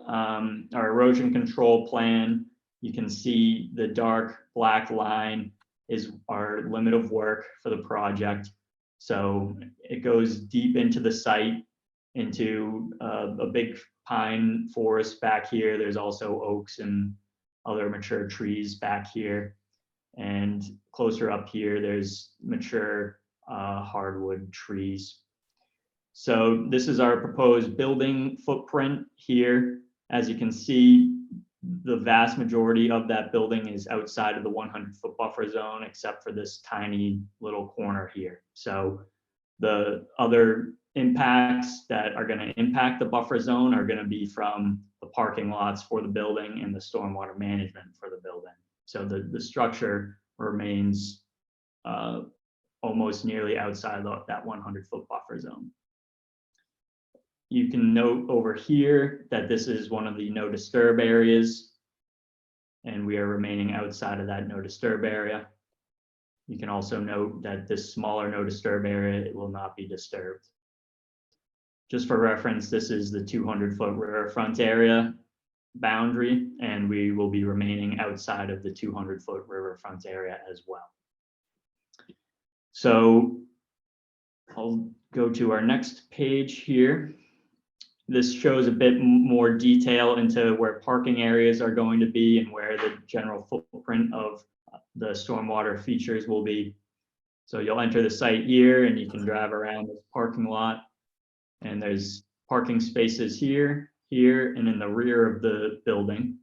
H: erosion control plan. You can see the dark black line is our limit of work for the project. So it goes deep into the site, into a big pine forest back here. There's also oaks and other mature trees back here. And closer up here, there's mature hardwood trees. So this is our proposed building footprint here. As you can see, the vast majority of that building is outside of the 100-foot buffer zone, except for this tiny little corner here. So the other impacts that are going to impact the buffer zone are going to be from the parking lots for the building and the stormwater management for the building. So the structure remains almost nearly outside of that 100-foot buffer zone. You can note over here that this is one of the no disturb areas, and we are remaining outside of that no disturb area. You can also note that this smaller no disturb area will not be disturbed. Just for reference, this is the 200-foot riverfront area boundary, and we will be remaining outside of the 200-foot riverfront area as well. So I'll go to our next page here. This shows a bit more detail into where parking areas are going to be and where the general footprint of the stormwater features will be. So you'll enter the site here and you can drive around this parking lot, and there's parking spaces here, here, and in the rear of the building.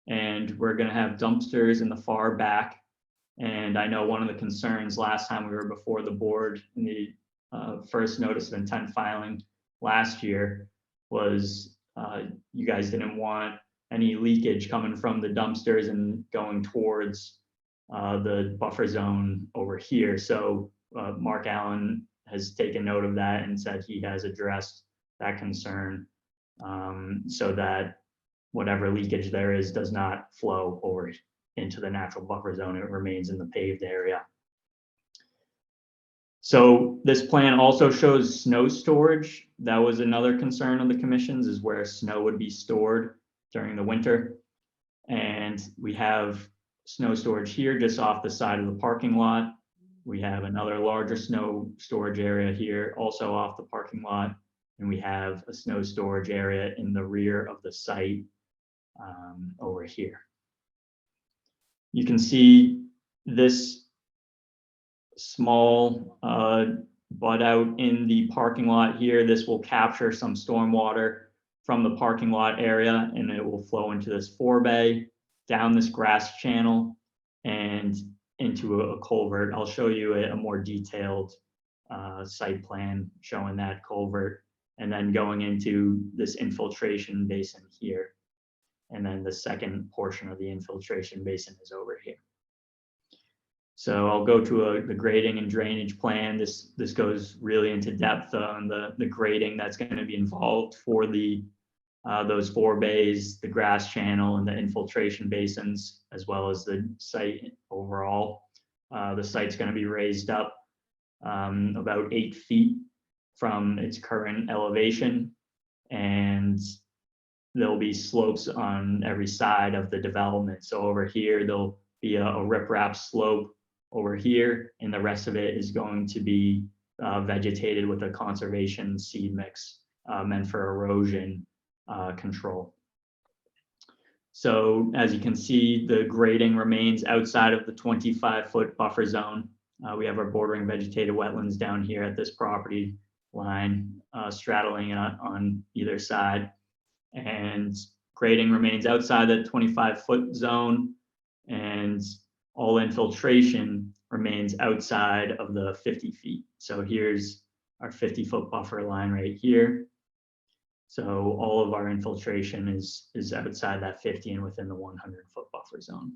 H: And we're going to have dumpsters in the far back. And I know one of the concerns last time we were before the board in the first notice of intent filing last year was you guys didn't want any leakage coming from the dumpsters and going towards the buffer zone over here. So Mark Allen has taken note of that and said he has addressed that concern so that whatever leakage there is does not flow over into the natural buffer zone. It remains in the paved area. So this plan also shows snow storage. That was another concern of the commission's, is where snow would be stored during the winter. And we have snow storage here just off the side of the parking lot. We have another larger snow storage area here also off the parking lot. And we have a snow storage area in the rear of the site over here. You can see this small butt out in the parking lot here. This will capture some stormwater from the parking lot area, and it will flow into this forebay, down this grass channel, and into a culvert. I'll show you a more detailed site plan showing that culvert, and then going into this infiltration basin here. And then the second portion of the infiltration basin is over here. So I'll go to the grading and drainage plan. This goes really into depth on the grading that's going to be involved for the those forebays, the grass channel, and the infiltration basins, as well as the site overall. The site's going to be raised up about 8 feet from its current elevation, and there'll be slopes on every side of the development. So over here, there'll be a riprap slope over here, and the rest of it is going to be vegetated with a conservation seed mix meant for erosion control. So as you can see, the grading remains outside of the 25-foot buffer zone. We have our bordering vegetated wetlands down here at this property line, straddling on either side. And grading remains outside the 25-foot zone, and all infiltration remains outside of the 50 feet. So here's our 50-foot buffer line right here. So all of our infiltration is outside that 50 and within the 100-foot buffer zone.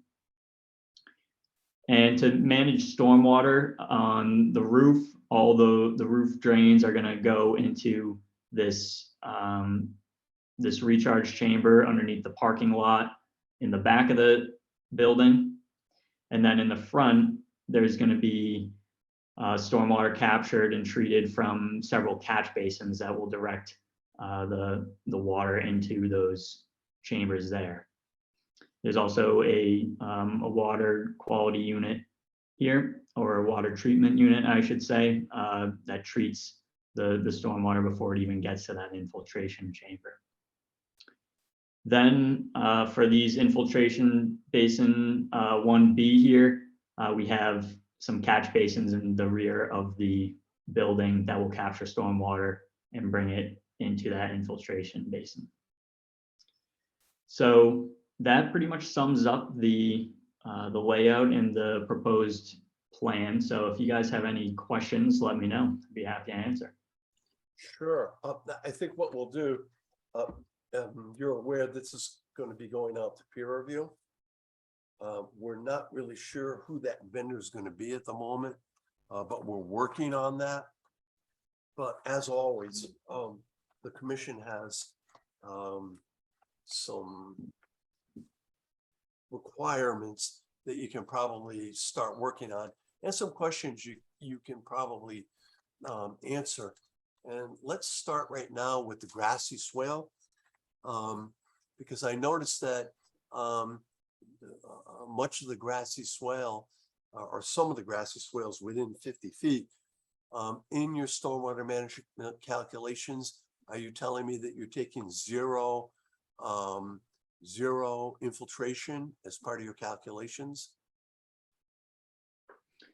H: And to manage stormwater on the roof, all the roof drains are going to go into this this recharge chamber underneath the parking lot in the back of the building. And then in the front, there's going to be stormwater captured and treated from several catch basins that will direct the water into those chambers there. There's also a water quality unit here, or a water treatment unit, I should say, that treats the stormwater before it even gets to that infiltration chamber. Then for these infiltration basin 1B here, we have some catch basins in the rear of the building that will capture stormwater and bring it into that infiltration basin. So that pretty much sums up the layout and the proposed plan. So if you guys have any questions, let me know. I'd be happy to answer.
A: Sure. I think what we'll do, you're aware this is going to be going out to peer review. We're not really sure who that vendor is going to be at the moment, but we're working on that. But as always, the commission has some requirements that you can probably start working on, and some questions you can probably answer. And let's start right now with the grassy swale, because I noticed that much of the grassy swale, or some of the grassy swales within 50 feet, in your stormwater management calculations, are you telling me that you're taking zero infiltration as part of your calculations?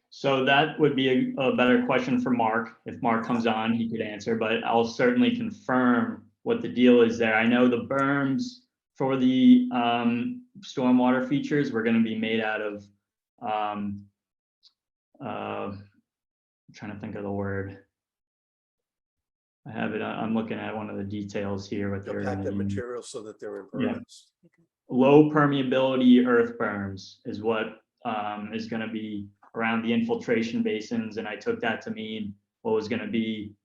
H: So that would be a better question for Mark. If Mark comes on, he could answer, but I'll certainly confirm what the deal is there. I know the berms for the stormwater features were going to be made out of, I'm trying to think of the word. I have it, I'm looking at one of the details here. What they're
A: Compact the
H: gonna use.
A: material so that they're
H: Yeah.
A: impervious.
H: Low permeability earth berms is what is going to be around the infiltration basins, and I took that to mean what was going to be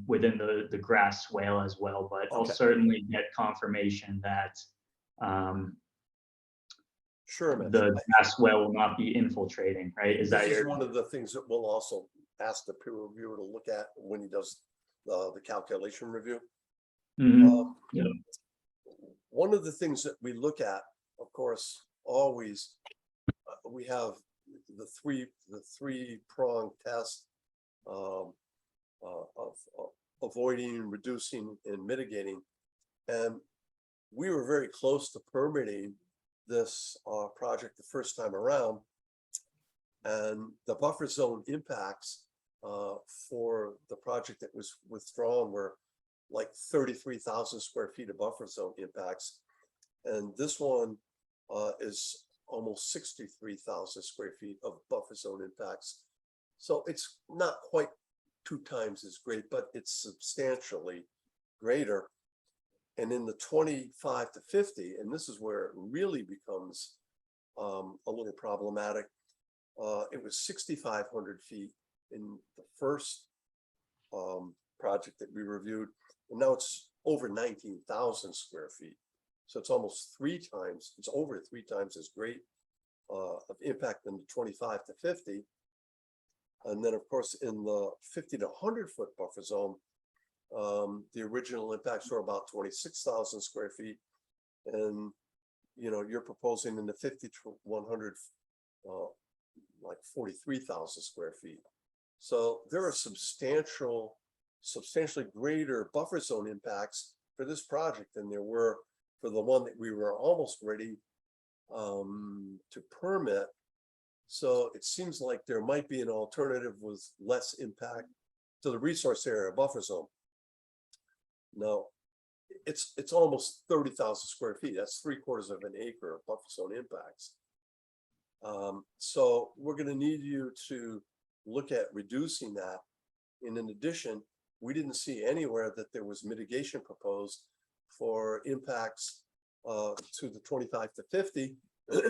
H: within the grass swale as well. But I'll
A: Okay.
H: certainly get confirmation that
A: Sure, man.
H: the grass swale will not be infiltrating. Right? Is that
A: This is
H: your?
A: one of the things that we'll also ask the peer reviewer to look at when he does the calculation review.
H: Mhm. Yeah.
A: One of the things that we look at, of course, always, we have the three-pronged test of avoiding, reducing, and mitigating. And we were very close to permitting this project the first time around. And the buffer zone impacts for the project that was withdrawn were like 33,000 square feet of buffer zone impacts. And this one is almost 63,000 square feet of buffer zone impacts. So it's not quite 2 times as great, but it's substantially greater. And in the 25 to 50, and this is where it really becomes a little problematic, it was 6,500 feet in the first project that we reviewed, and now it's over 19,000 square feet. So it's almost 3 times, it's over 3 times as great of impact than the 25 to 50. And then, of course, in the 50 to 100 foot buffer zone, the original impacts were about 26,000 square feet. And, you know, you're proposing in the 50 to 100, like 43,000 square feet. So there are substantially greater buffer zone impacts for this project than there were for the one that we were almost ready to permit. So it seems like there might be an alternative with less impact to the resource area buffer zone. No, it's almost 30,000 square feet. That's 3/4 of an acre of buffer zone impacts. So we're going to need you to look at reducing that. And in addition, we didn't see anywhere that there was mitigation proposed for impacts to the 25 to 50,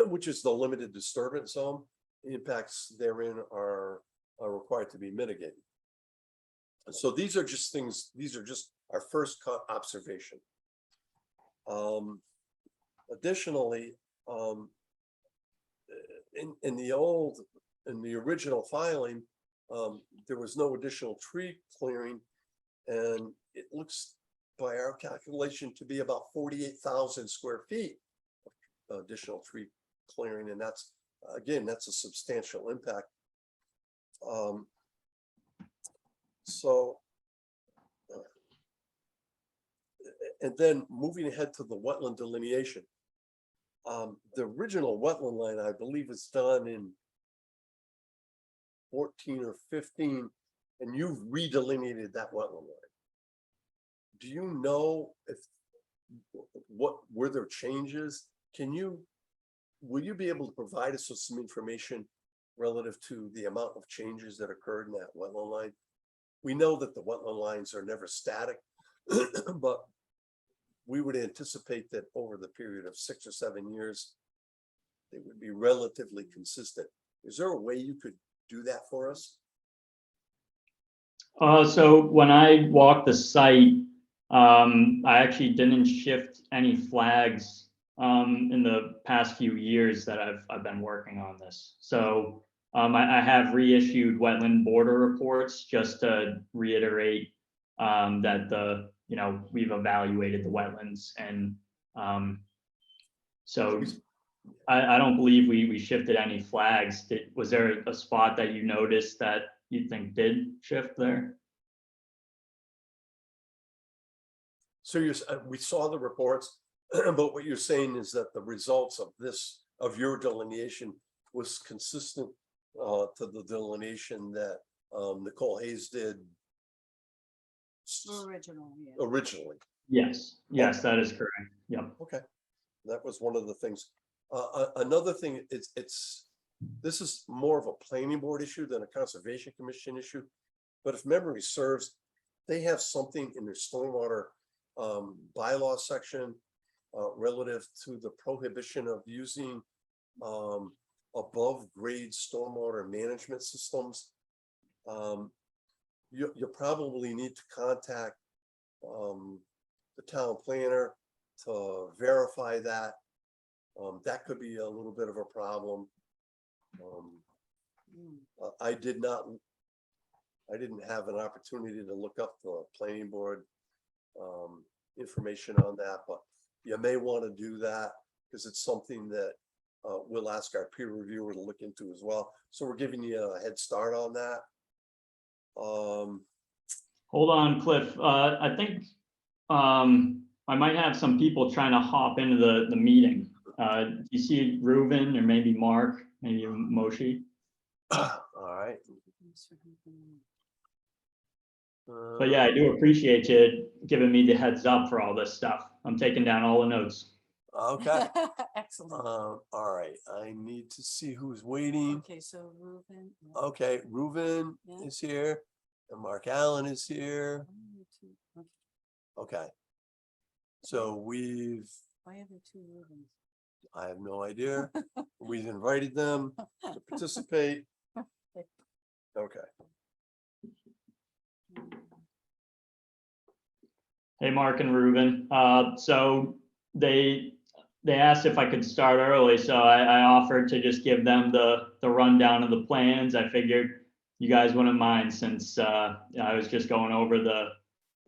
A: which is the limited disturbance zone. Impacts therein are required to be mitigated. So these are just things, these are just our first observation. Additionally, in the original filing, there was no additional tree clearing, and it looks by our calculation to be about 48,000 square feet of additional tree clearing, and that's, again, that's a substantial impact. And then moving ahead to the wetland delineation. The original wetland line, I believe, is done in 14 or 15, and you've redelineated that wetland line. Do you know if were there changes? Will you be able to provide us with some information relative to the amount of changes that occurred in that wetland line? We know that the wetland lines are never static, but we would anticipate that over the period of 6 or 7 years, they would be relatively consistent. Is there a way you could do that for us?
H: So when I walked the site, I actually didn't shift any flags in the past few years that I've been working on this. So I have reissued wetland border reports just to reiterate that we've evaluated the wetlands, and so I don't believe we shifted any flags. Was there a spot that you noticed that you think did shift there?
A: So we saw the reports, but what you're saying is that the results of your delineation was consistent to the delineation that Nicole Hayes did originally.
H: Yes, that is correct. Yep.
A: Okay, that was one of the things. Another thing, this is more of a planning board issue than a conservation commission issue. But if memory serves, they have something in their stormwater bylaw section relative to the prohibition of using above grade stormwater management systems. You probably need to contact the town planner to verify that. That could be a little bit of a problem. I didn't have an opportunity to look up the planning board information on that, but you may want to do that because it's something that we'll ask our peer reviewer to look into as well. So we're giving you a head start on that.
H: Hold on, Cliff. I think I might have some people trying to hop into the meeting. You see Reuben or maybe Mark, maybe Moshe?
A: All right.
H: But yeah, I do appreciate you giving me the heads up for all this stuff. I'm taking down all the notes.
A: Okay.
B: Excellent.
A: All right. I need to see who's waiting.
B: Okay, so Reuben.
A: Okay, Reuben is here, and Mark Allen is here. Okay. So
B: Why are there 2 Reubens?
A: I have no idea. We've invited them to participate. Okay.
H: Hey, Mark and Reuben. So they asked if I could start early, so I offered to just give them the rundown of the plans. I figured you guys wouldn't mind, since I was just going over the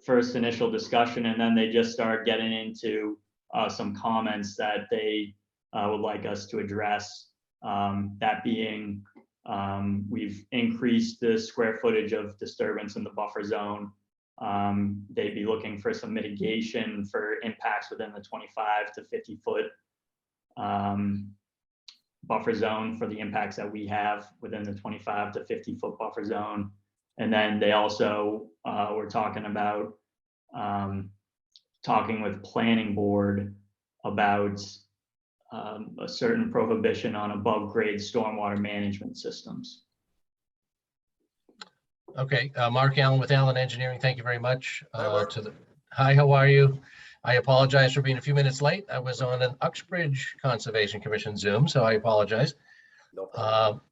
H: first initial discussion, and then they just started getting into some comments that they would like us to address. That being, we've increased the square footage of disturbance in the buffer zone. They'd be looking for some mitigation for impacts within the 25 to 50 foot buffer zone for the impacts that we have within the 25 to 50 foot buffer zone. And then they also were talking about talking with planning board about a certain prohibition on above grade stormwater management systems.
I: Okay, Mark Allen with Allen Engineering, thank you very much.
A: Hi, Mark.
I: Hi, how are you? I apologize for being a few minutes late. I was on an Uxbridge Conservation Commission Zoom, so I apologize.
A: No problem.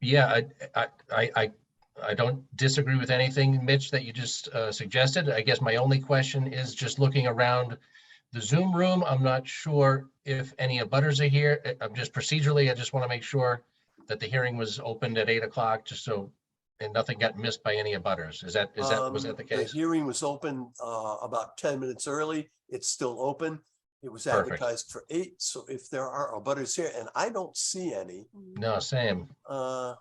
I: Yeah, I don't disagree with anything, Mitch, that you just suggested. I guess my only question is just looking around the Zoom room. I'm not sure if any abutters are here. I'm just procedurally, I just want to make sure that the hearing was opened at 8 o'clock, just so, and nothing got missed by any abutters. Was that the
A: The
I: case?
A: hearing was open about 10 minutes early. It's still open. It was
I: Perfect.
A: advertised for 8. So if there are abutters here, and I don't see any,
I: No, same.
A: well,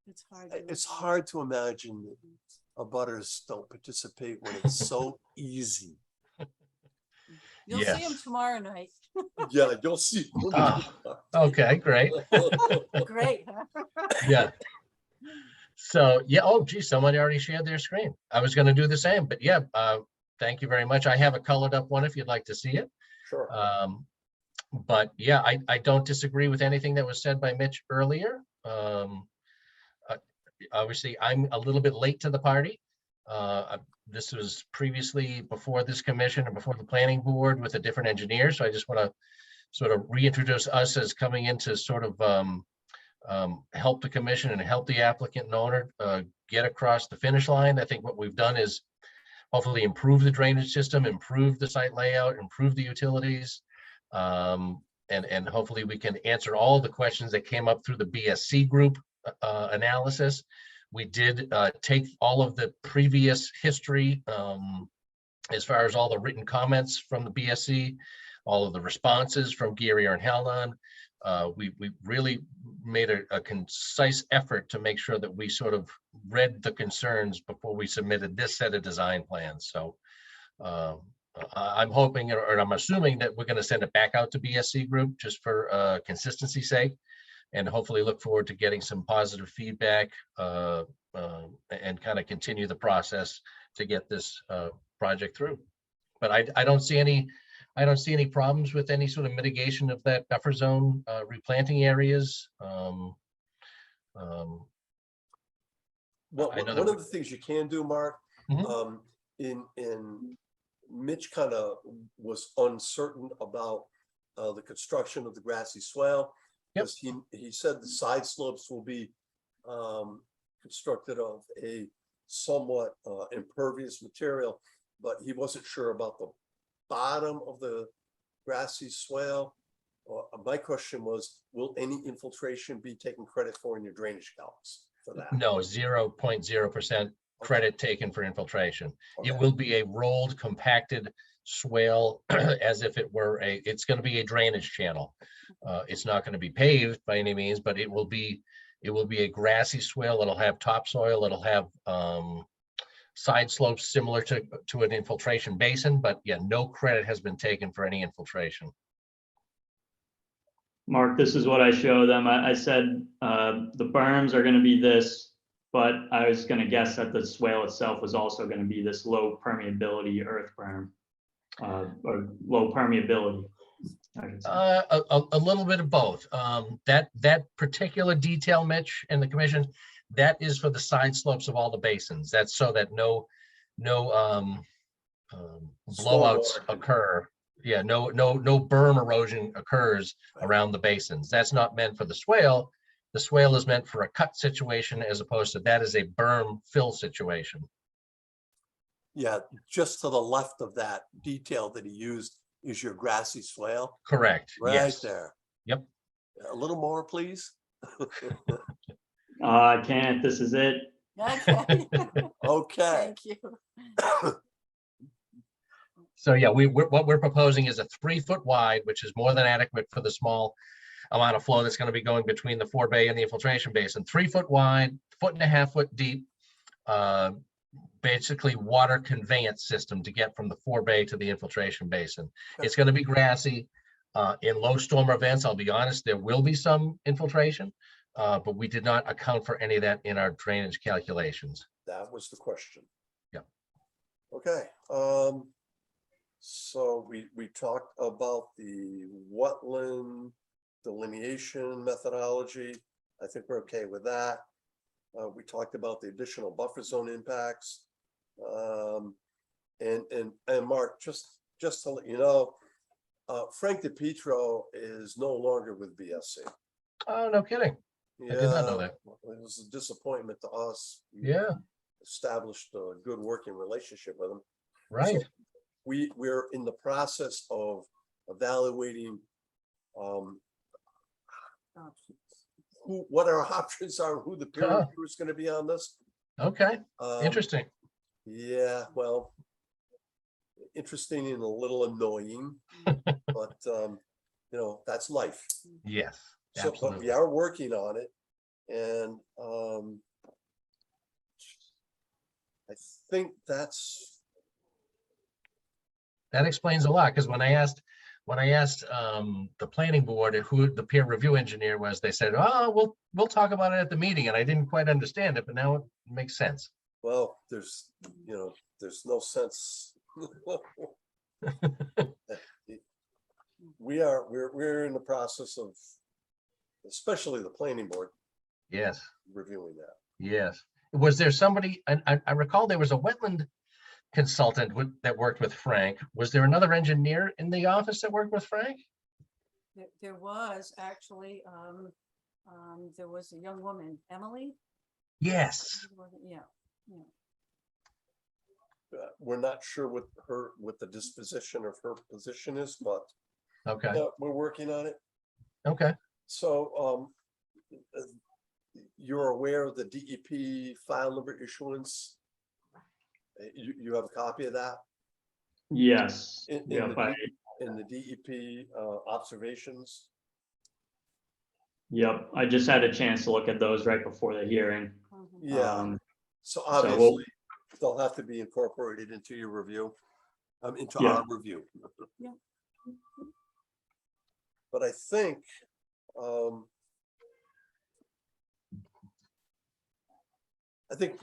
A: it's hard to imagine that abutters don't participate when it's so easy.
B: You'll see him
I: Yes.
B: tomorrow night.
A: Yeah, you'll see.
I: Okay, great.
B: Great. Huh?
I: Yeah. So, yeah, oh, geez, somebody already shared their screen. I was going to do the same, but yeah, thank you very much. I have a colored up one if you'd like to see it.
A: Sure.
I: But yeah, I don't disagree with anything that was said by Mitch earlier. Obviously, I'm a little bit late to the party. This was previously before this commission and before the planning board with a different engineer. So I just want to sort of reintroduce us as coming in to sort of help the commission and help the applicant and owner get across the finish line. I think what we've done is hopefully improve the drainage system, improve the site layout, improve the utilities. And hopefully we can answer all the questions that came up through the BSC group analysis. We did take all of the previous history as far as all the written comments from the BSC, all of the responses from Geary and Haldon. We really made a concise effort to make sure that we sort of read the concerns before we submitted this set of design plans. So I'm hoping, or I'm assuming, that we're going to send it back out to BSC group just for consistency's sake, and hopefully look forward to getting some positive feedback and kind of continue the process to get this project through. But I don't see any problems with any sort of mitigation of that buffer zone replanting areas.
A: Well,
I: I know
A: one
I: that
A: of the things you can do, Mark,
I: Mhm.
A: in Mitch kind of was uncertain about the construction of the grassy swale.
I: Yep.
A: Because he said the side slopes will be constructed of a somewhat impervious material, but he wasn't sure about the bottom of the grassy swale. My question was, will any infiltration be taken credit for in your drainage calcs for that?
I: No, 0.0% credit taken for infiltration.
A: Okay.
I: It will be a rolled, compacted swale as if it were it's going to be a drainage channel. It's not going to be paved by any means, but it will be a grassy swale. It'll have topsoil. It'll have side slopes similar to an infiltration basin, but yeah, no credit has been taken for any infiltration.
H: Mark, this is what I show them. I said the berms are going to be this, but I was going to guess that the swale itself was also going to be this low permeability earth berm, or low permeability.
I: A little bit of both. That particular detail, Mitch, and the commission, that is for the side slopes of all the basins. That's so that no blowouts occur. Yeah, no berm erosion occurs around the basins. That's not meant for the swale. The swale is meant for a cut situation, as opposed to that is a berm fill situation.
A: Yeah, just to the left of that detail that he used is your grassy swale.
I: Correct.
A: Right
I: Yes.
A: there.
I: Yep.
A: A little more, please.
H: I can't. This is it.
B: Okay.
A: Okay.
B: Thank you.
I: So yeah, what we're proposing is a 3 foot wide, which is more than adequate for the small amount of flow that's going to be going between the forebay and the infiltration basin. 3 foot wide, 1.5 foot deep, basically water conveyance system to get from the forebay to the infiltration basin. It's going to be grassy. In low storm events, I'll be honest, there will be some infiltration, but we did not account for any of that in our drainage calculations.
A: That was the question.
I: Yep.
A: Okay. So we talked about the wetland delineation methodology. I think we're okay with that. We talked about the additional buffer zone impacts. And Mark, just to let you know, Frank DePietro is no longer with BSC.
I: Oh, no kidding. I did not know that.
A: It was a disappointment to us. We
I: Yeah,
A: established a good working relationship with him.
I: right.
A: So we're in the process of evaluating what our options are, who the peer
I: Uh-huh.
A: reviewer is going to be on this.
I: Okay,
A: Um,
I: interesting.
A: Yeah, well, interesting and a little annoying, but that's life.
I: Yes,
A: So, but we
I: absolutely.
A: are working on it, and I think
I: That explains a lot, because when I asked the planning board who the peer review engineer was, they said, oh, we'll talk about it at the meeting, and I didn't quite understand it, but now it makes sense.
A: well, there's no sense. We're in the process of, especially the planning board,
I: Yes,
A: reviewing that.
I: yes. Was there somebody, I recall there was a wetland consultant that worked with Frank. Was there another engineer in the office that worked with Frank?
B: There was actually, there was a young woman, Emily.
I: Yes.
B: Yeah.
A: We're not sure what the disposition of her position is, but
I: Okay,
A: we're working on it.
I: okay.
A: So, you're aware of the DEP file number issuance? You have a copy of that?
H: Yes.
A: In
H: Yep,
A: the DEP observations?
H: I just had a chance to look at those right before the hearing.
A: Yeah, so
H: we'll-
A: obviously, they'll have to be incorporated into your review, into our review.
B: Yeah.
A: But I think,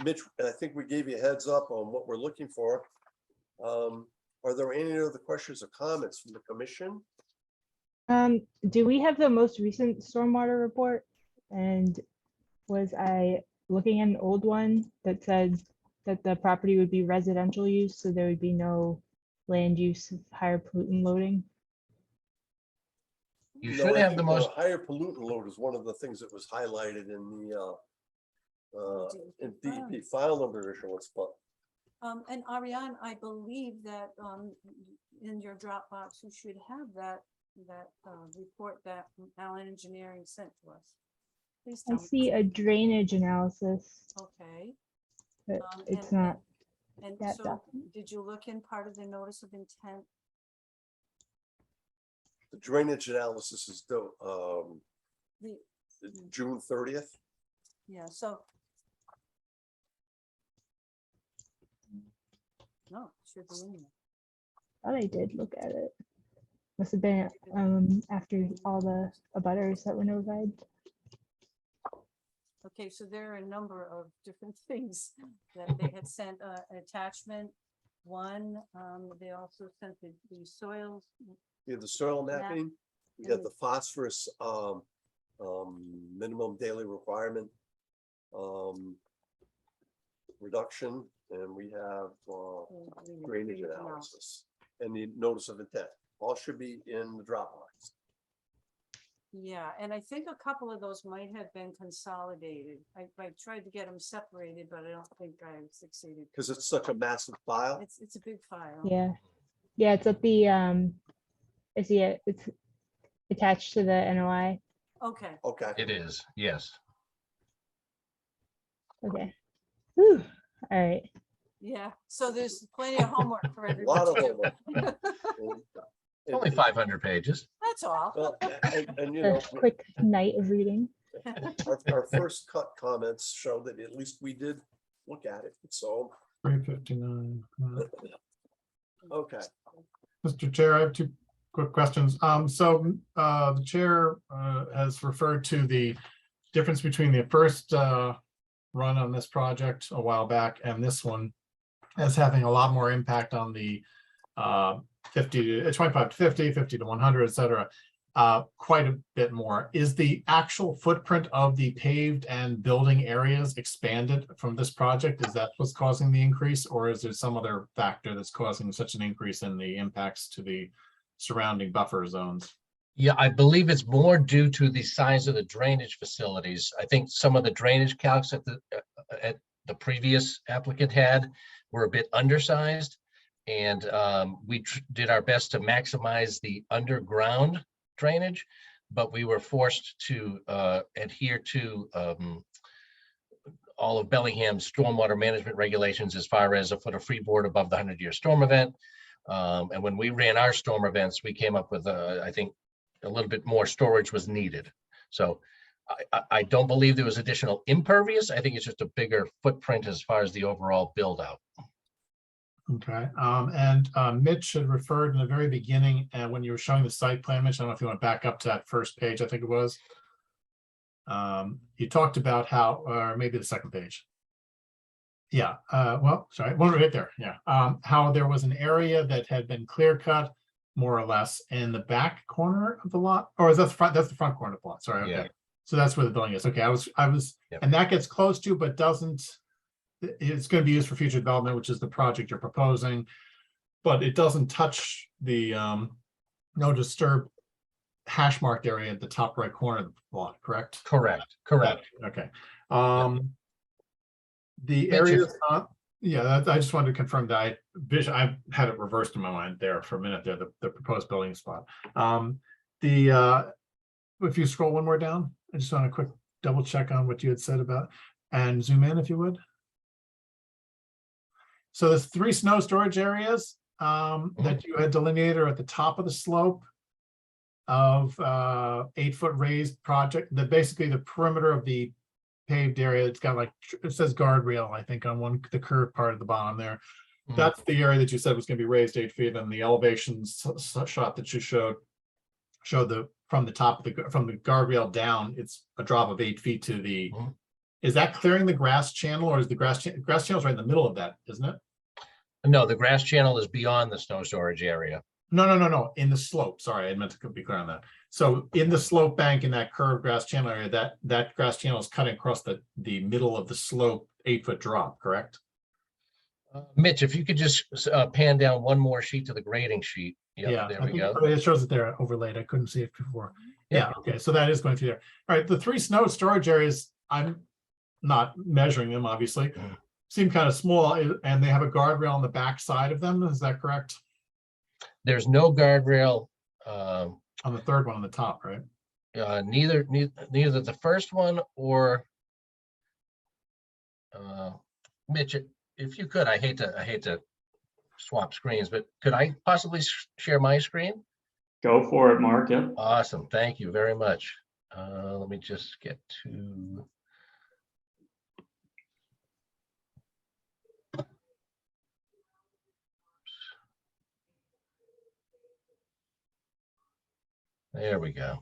A: Mitch, I think we gave you a heads up on what we're looking for. Are there any other questions or comments from the commission?
E: Do we have the most recent stormwater report? And was I looking at an old one that said that the property would be residential use, so there would be no land use of higher pollutant loading?
I: You
A: No,
I: should
A: I
I: have
A: think
I: the most,
A: higher pollutant load is one of the things that was highlighted in DEP file number issuance, but
B: And Ariane, I believe that, in your Dropbox, you should have that report that Allen Engineering sent to us. Please
E: I
B: tell me.
E: see a drainage analysis,
B: Okay.
E: but it's
B: and-
E: not
B: And
E: that
B: so,
E: document.
B: did you look in part of the notice of intent?
A: the drainage analysis is due,
B: The,
A: June 30th.
B: yeah, so. No, it should be in there.
E: Thought I did look at it. Must have been after all the abutters that were notified.
B: Okay, so there are a number of different things that they had sent, attachment. One, they also sent the soils.
A: You have the soil
B: Map.
A: mapping, you have the phosphorus, minimum daily requirement, reduction, and we have, drainage analysis and the notice of intent. All should be in the Dropbox.
B: Yeah, and I think a couple of those might have been consolidated. I tried to get them separated, but I don't think I succeeded.
A: Because it's such a massive file.
B: It's a big file.
E: Yeah. Yeah, it's at the I see it. It's attached to the NOI.
B: Okay,
A: Okay.
I: it is, yes.
E: Okay. Whew. All right.
B: yeah, so there's plenty of homework for
A: A
B: everyone
A: lot of
B: to do.
A: homework.
I: It's only 500 pages.
B: That's all.
A: Well, and
E: A quick night of reading.
A: our first cut comments show that at least we did look at it, so,
C: 359.
A: okay.
C: Mr. Chair, I have two quick questions. So the chair has referred to the difference between the first run on this project a while back and this one as having a lot more impact on the 50 to 25 to 50, 50 to 100, et cetera. quite a bit more. Is the actual footprint of the paved and building areas expanded from this project? Is that what's causing the increase, or is there some other factor that's causing such an increase in the impacts to the surrounding buffer zones?
I: Yeah, I believe it's more due to the size of the drainage facilities. I think some of the drainage calcs at the previous applicant had were a bit undersized. And we did our best to maximize the underground drainage, but we were forced to adhere to all of Bellingham's stormwater management regulations as far as a foot of freeboard above the 100-year storm event. And when we ran our storm events, we came up with, I think, a little bit more storage was needed. So I don't believe there was additional impervious. I think it's just a bigger footprint as far as the overall build out.
C: Okay, Mitch had referred in the very beginning, and when you were showing the site plan, Mitch, I don't know if you want to back up to that first page, I think it was. You talked about how, or maybe the second page. Yeah, well, sorry, one right there, yeah. How there was an area that had been clear cut, more or less, in the back corner of the lot, or is that the front? That's the front corner of the lot, sorry, okay.
I: Yeah.
C: So that's where the building is, okay, I was,
I: Yep.
C: and that gets close to, but doesn't, it's going to be used for future development, which is the project you're proposing, but it doesn't touch the no disturb hash marked area at the top right corner of the lot, correct?
I: Correct.
C: Okay.
I: Mitch,
C: The areas, yeah, I just wanted to confirm that I had it reversed in my mind there for a minute there, the proposed building spot. If you scroll one more down, I just want a quick double check on what you had said about, and zoom in if you would. So there's 3 snow storage areas that you had delineated are at the top of the slope of 8-foot raised project, that basically the perimeter of the paved area. It's got like, it says guardrail, I think, on the curved part of the bottom there. That's the area that you said was going to be raised 8 feet, and the elevations shot that you showed the from the top of from the guardrail down, it's a drop of 8 feet to the. Is that clearing the grass channel, or is the grass channel is right in the middle of that, isn't it?
I: No, the grass channel is beyond the snow storage area.
C: No. In the slope. Sorry, I meant to be clear on that. So in the slope bank, in that curved grass channel area, that grass channel is cutting across the middle of the slope 8-foot drop, correct?
I: Mitch, if you could just pan down one more sheet to the grading sheet. Yep,
C: Yeah,
I: there
C: I
I: we
C: think
I: go.
C: it shows it there overlaid. I couldn't see it before.
I: Yep.
C: Yeah, okay, so that is going through there. All right, the 3 snow storage areas, I'm not measuring them, obviously. Seem kind of small, and they have a guardrail on the back side of them. Is that correct?
I: There's no guardrail.
C: On the third one on the top, right?
I: Neither the first one or Mitch, if you could, I hate to swap screens, but could I possibly share my screen?
H: Go for it, Mark. Yep.
I: Awesome. Thank you very much. Let me just get to. There we go.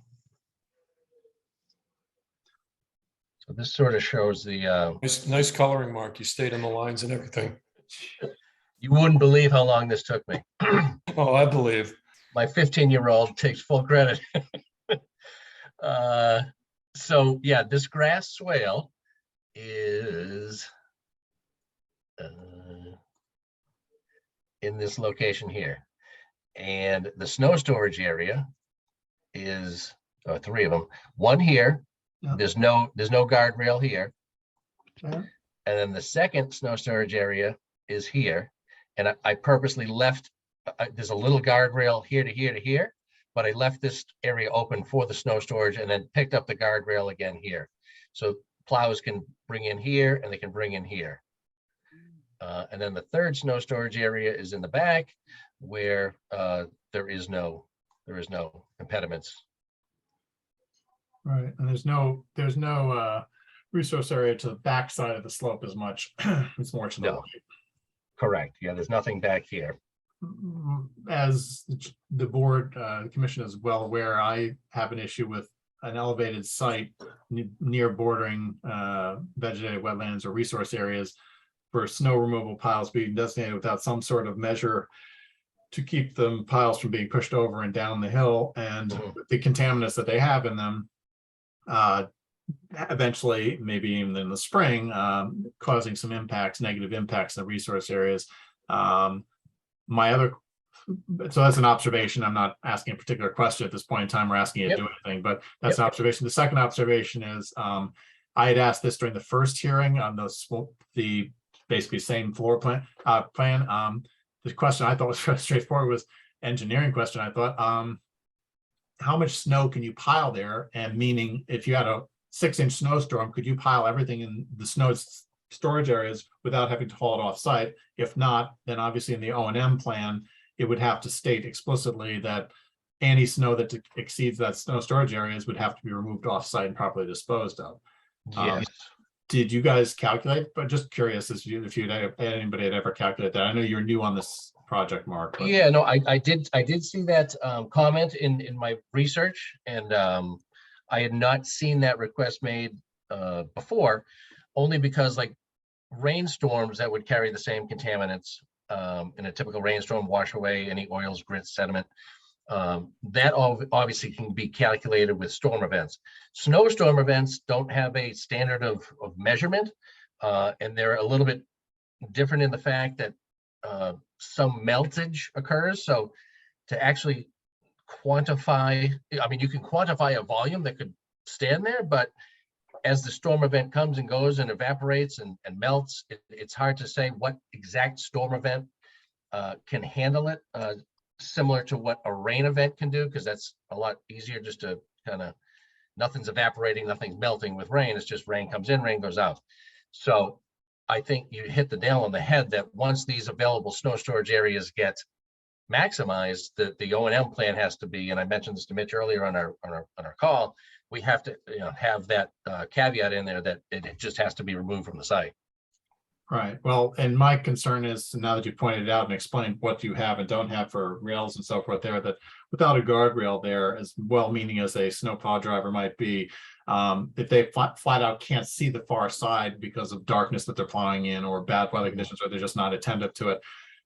I: So this sort of shows the.
D: Nice coloring, Mark. You stayed on the lines and everything.
I: You wouldn't believe how long this took me.
D: Oh, I believe.
I: My 15-year-old takes full credit. So yeah, this grass swale is in this location here. And the snow storage area is 3 of them. One here,
C: Yeah.
I: there's no guardrail here.
C: Okay.
I: And then the second snow storage area is here. And I purposely left, there's a little guardrail here to here to here, but I left this area open for the snow storage and then picked up the guardrail again here. So plows can bring in here and they can bring in here. And then the third snow storage area is in the back where there is no impediments.
C: Right, and there's no resource area to the back side of the slope as much. It's more to the
I: No.
C: right.
I: Correct. Yeah, there's nothing back here.
C: As the board, the commission is well aware, I have an issue with an elevated site near bordering vegetated wetlands or resource areas for snow removal piles being designated without some sort of measure to keep the piles from being pushed over and down the hill and the contaminants that they have in them. Eventually, maybe even in the spring, causing some impacts, negative impacts in the resource areas. My other, so that's an observation. I'm not asking a particular question at this point in time or asking you to do anything, but that's an observation. The second observation is, I had asked this during the first hearing on the basically same floor plan. The question I thought was very straightforward was engineering question. I thought, how much snow can you pile there? And meaning, if you had a 6-inch snowstorm, could you pile everything in the snow storage areas without having to haul it off site? If not, then obviously in the O&M plan, it would have to state explicitly that any snow that exceeds that snow storage areas would have to be removed off site and properly disposed of.
I: Yes.
C: Did you guys calculate? But just curious if anybody had ever calculated that. I know you're new on this project, Mark. But...
I: Yeah, no, I did see that comment in my research, and I had not seen that request made before, only because like rainstorms that would carry the same contaminants in a typical rainstorm, wash away any oils, grits, sediment. That obviously can be calculated with storm events. Snowstorm events don't have a standard of measurement, and they're a little bit different in the fact that some meltage occurs. So to actually quantify, I mean, you can quantify a volume that could stand there, but as the storm event comes and goes and evaporates and melts, it's hard to say what exact storm event can handle it, similar to what a rain event can do, because that's a lot easier just to kind of, nothing's evaporating, nothing's melting with rain. It's just rain comes in, rain goes out. So I think you hit the nail on the head that once these available snow storage areas get maximized, the O&M plan has to be, and I mentioned this to Mitch earlier on our call, we have to have that caveat in there that it just has to be removed from the site.
C: Right. Well, and my concern is, now that you pointed it out and explained what you have and don't have for rails and so forth there, that without a guardrail there, as well-meaning as a snowplow driver might be, if they flat out can't see the far side because of darkness that they're plowing in or bad weather conditions, or they're just not attentive to it,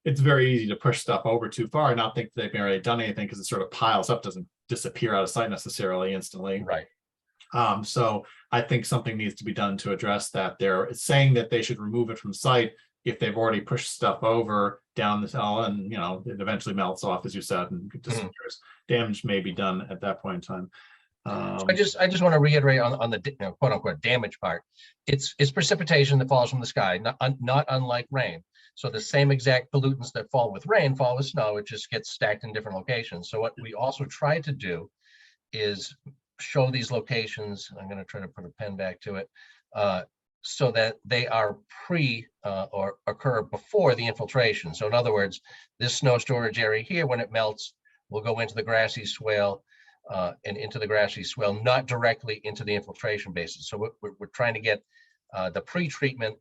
C: it's very easy to push stuff over too far and not think they've already done anything, because it sort of piles up, doesn't disappear out of sight necessarily instantly.
I: Right.
C: So I think something needs to be done to address that. They're saying that they should remove it from site if they've already pushed stuff over down the hill, and it eventually melts off, as you said, and disappears. Damage may be done at that point in time.
I: I just want to reiterate on the quote unquote damage part. It's precipitation that falls from the sky, not unlike rain. So the same exact pollutants that fall with rain fall with snow. It just gets stacked in different locations. So what we also try to do is show these locations. I'm going to try to put a pen back to it, so that they are or occur before the infiltration. So in other words, this snow storage area here, when it melts, will go into the grassy swale and into the grassy swale, not directly into the infiltration basin. So we're trying to get the pre-treatment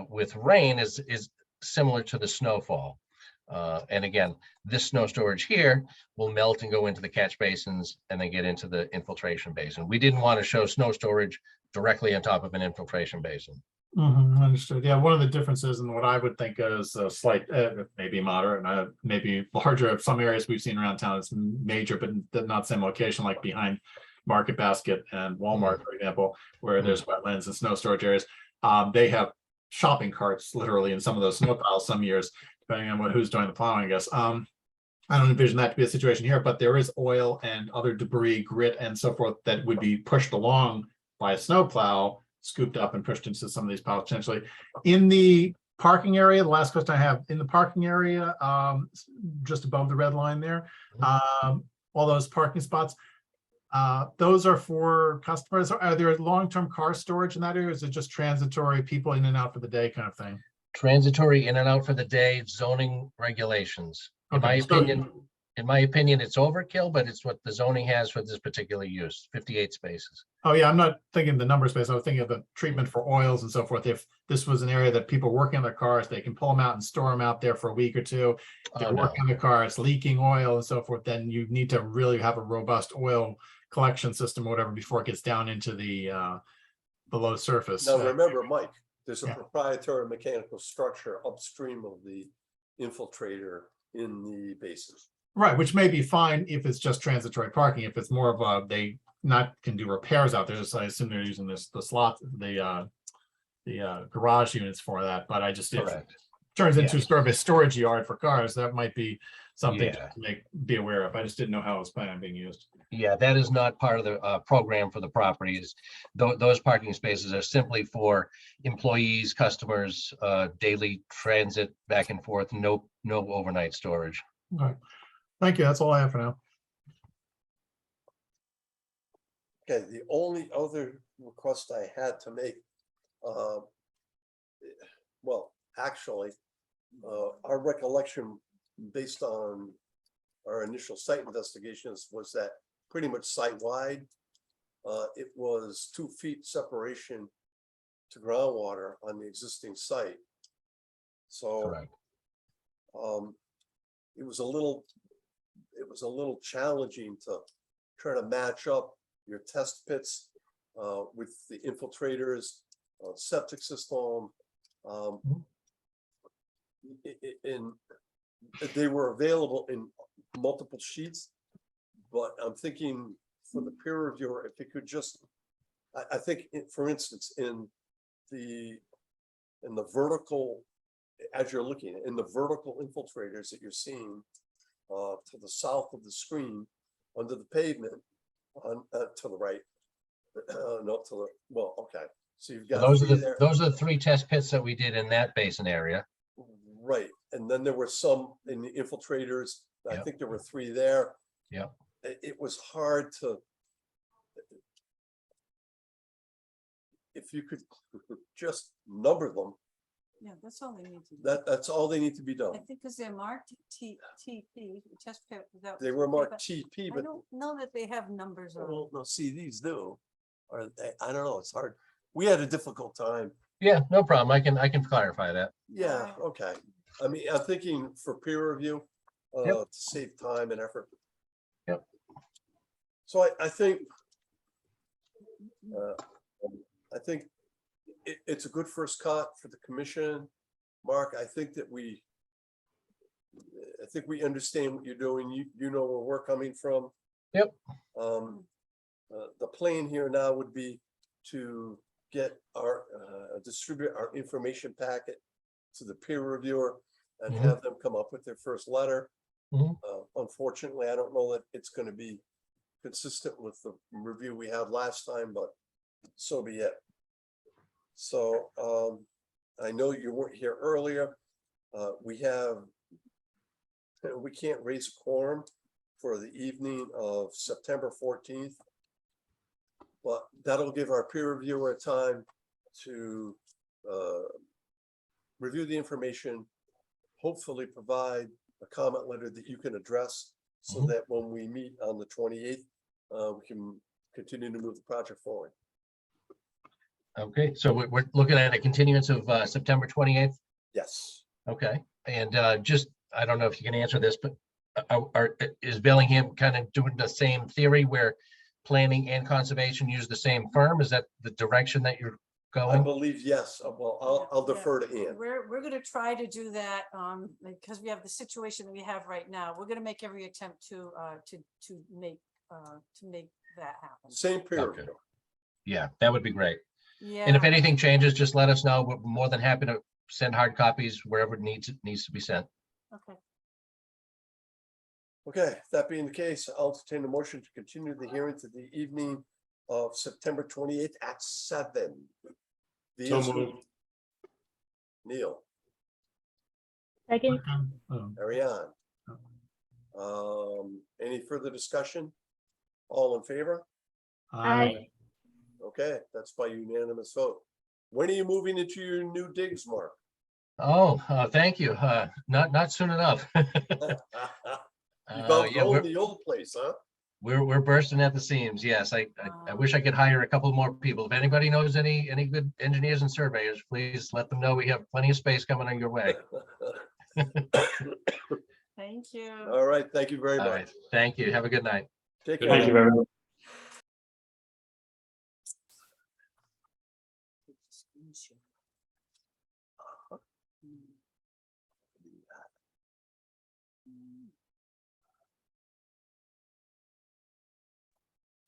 I: with rain is similar to the snowfall. And again, this snow storage here will melt and go into the catch basins and then get into the infiltration basin. We didn't want to show snow storage directly on top of an infiltration basin.
C: Understood. Yeah, one of the differences in what I would think is a slight, maybe moderate, and maybe larger of some areas we've seen around town is major, but not same location, like behind Market Basket and Walmart, for example, where there's wetlands and snow storage areas. They have shopping carts literally in some of those snow piles some years, depending on who's doing the plowing, I guess. I don't envision that to be a situation here, but there is oil and other debris, grit and so forth that would be pushed along by a snow plow, scooped up and pushed into some of these piles potentially. In the parking area, the last question I have, in the parking area, just above the red line there, all those parking spots, those are for customers. Are there long-term car storage in that area? Or is it just transitory, people in and out for the day kind of thing?
I: Transitory in and out for the day, zoning regulations. In my opinion, it's overkill, but it's what the zoning has for this particular use, 58 spaces.
C: Oh yeah, I'm not thinking the number of space. I was thinking of the treatment for oils and so forth. If this was an area that people working on their cars, they can pull them out and store them out there for a week or two. If they're working on their car, it's leaking oil and so forth, then you need to really have a robust oil collection system or whatever before it gets down into the below surface.
A: Now remember, Mike, there's a proprietary mechanical structure upstream of the infiltrator in the basin.
C: Right, which may be fine if it's just transitory parking. If it's more of a, they not can do repairs out there, so I assume they're using the slot, the garage units for that, but I just, if it
I: Correct.
C: turns
I: Yeah.
C: into sort of a storage yard for cars, that might be something
I: Yeah.
C: to be aware of. I just didn't know how it was planning on being used.
I: Yeah, that is not part of the program for the properties. Those parking spaces are simply for employees, customers, daily transit back and forth, no overnight storage.
C: All right, thank you. That's all I have for now.
A: Okay, the only other request I had to make, well, actually, our recollection based on our initial site investigations was that pretty much site-wide, it was 2 feet separation to groundwater on the existing site. So,
I: Correct.
A: it was a little challenging to try to match up your test pits with the infiltrators, septic system. And they were available in multiple sheets, but I'm thinking for the peer reviewer, if it could just, I think, for instance, in the vertical, as you're looking in the vertical infiltrators that you're seeing to the south of the screen under the pavement on to the right, no, to the, well, okay. So you've got
I: Those are
A: three there.
I: those are the 3 test pits that we did in that basin area.
A: Right, and then there were some in the infiltrators, I
I: Yep.
A: think there were 3 there.
I: Yep.
A: It was hard to. If you could just number them,
B: Yeah, that's all they need to do.
A: that's all they need to be
B: I
A: done.
B: think because they're marked TP, test pit without.
A: They were
B: TP,
A: marked
B: but
A: TP,
B: I
A: but,
B: don't know that they have numbers on.
A: well, no, see, these do. Or I don't know, it's hard. We had a difficult time.
I: Yeah, no problem. I can clarify that.
A: Yeah,
B: Alright.
A: okay. I mean, I'm thinking for peer review, to save time and effort.
I: Yep.
A: So I think it's a good first cut for the commission. Mark, I think we understand what you're doing. You know where we're coming from.
I: Yep.
A: The plan here now would be to get our, distribute our information packet to the peer reviewer and
I: Mhm.
A: have them come up with their first letter.
I: Mhm.
A: Unfortunately, I don't know that it's gonna be consistent with the review we had last time, but so be it. So, I know you weren't here earlier. We can't raise a quorum for the evening of September 14th. But that'll give our peer reviewer time to review the information, hopefully provide a comment letter that you can address so
I: Mhm.
A: that when we meet on the 28th, we can continue to move the project forward.
I: Okay, so we're looking at a continuance of September 28th.
A: Yes.
I: Okay, and just, I don't know if you can answer this, but is Bellingham kind of doing the same theory where planning and conservation use the same firm? Is that the direction that you're
A: I
I: going?
A: believe yes. Well, I'll
B: Yeah.
A: defer to Ian.
B: We're gonna try to do that, because we have the situation that we have right now. We're gonna make every attempt to make that happen.
A: Same peer
I: Okay.
A: review.
I: Yeah, that would be great.
B: Yeah.
I: And if anything changes, just let us know. We're more than happy to send hard copies wherever it needs to be sent.
B: Okay.
A: Okay, that being the case, I'll entertain a motion to continue the hearing to the evening of September 28th at 7.
D: So moved.
A: Neil,
E: Second,
A: Ariane. Any further discussion? All in favor?
E: Aye.
A: Okay, that's by unanimous vote. When are you moving into your new digs, Mark?
I: Oh, thank you. Not soon enough.
A: You've
I: Yeah,
A: outgrown the old place, huh?
I: we're bursting at the seams. Yes, I wish I could hire a couple more people. If anybody knows any good engineers and surveyors, please let them know. We have plenty of space coming on your way.
B: Thank you.
A: All right, thank you very
I: All right,
A: much.
I: thank you. Have a good night.
A: Take
D: Good
A: care.
H: Thank you, everyone.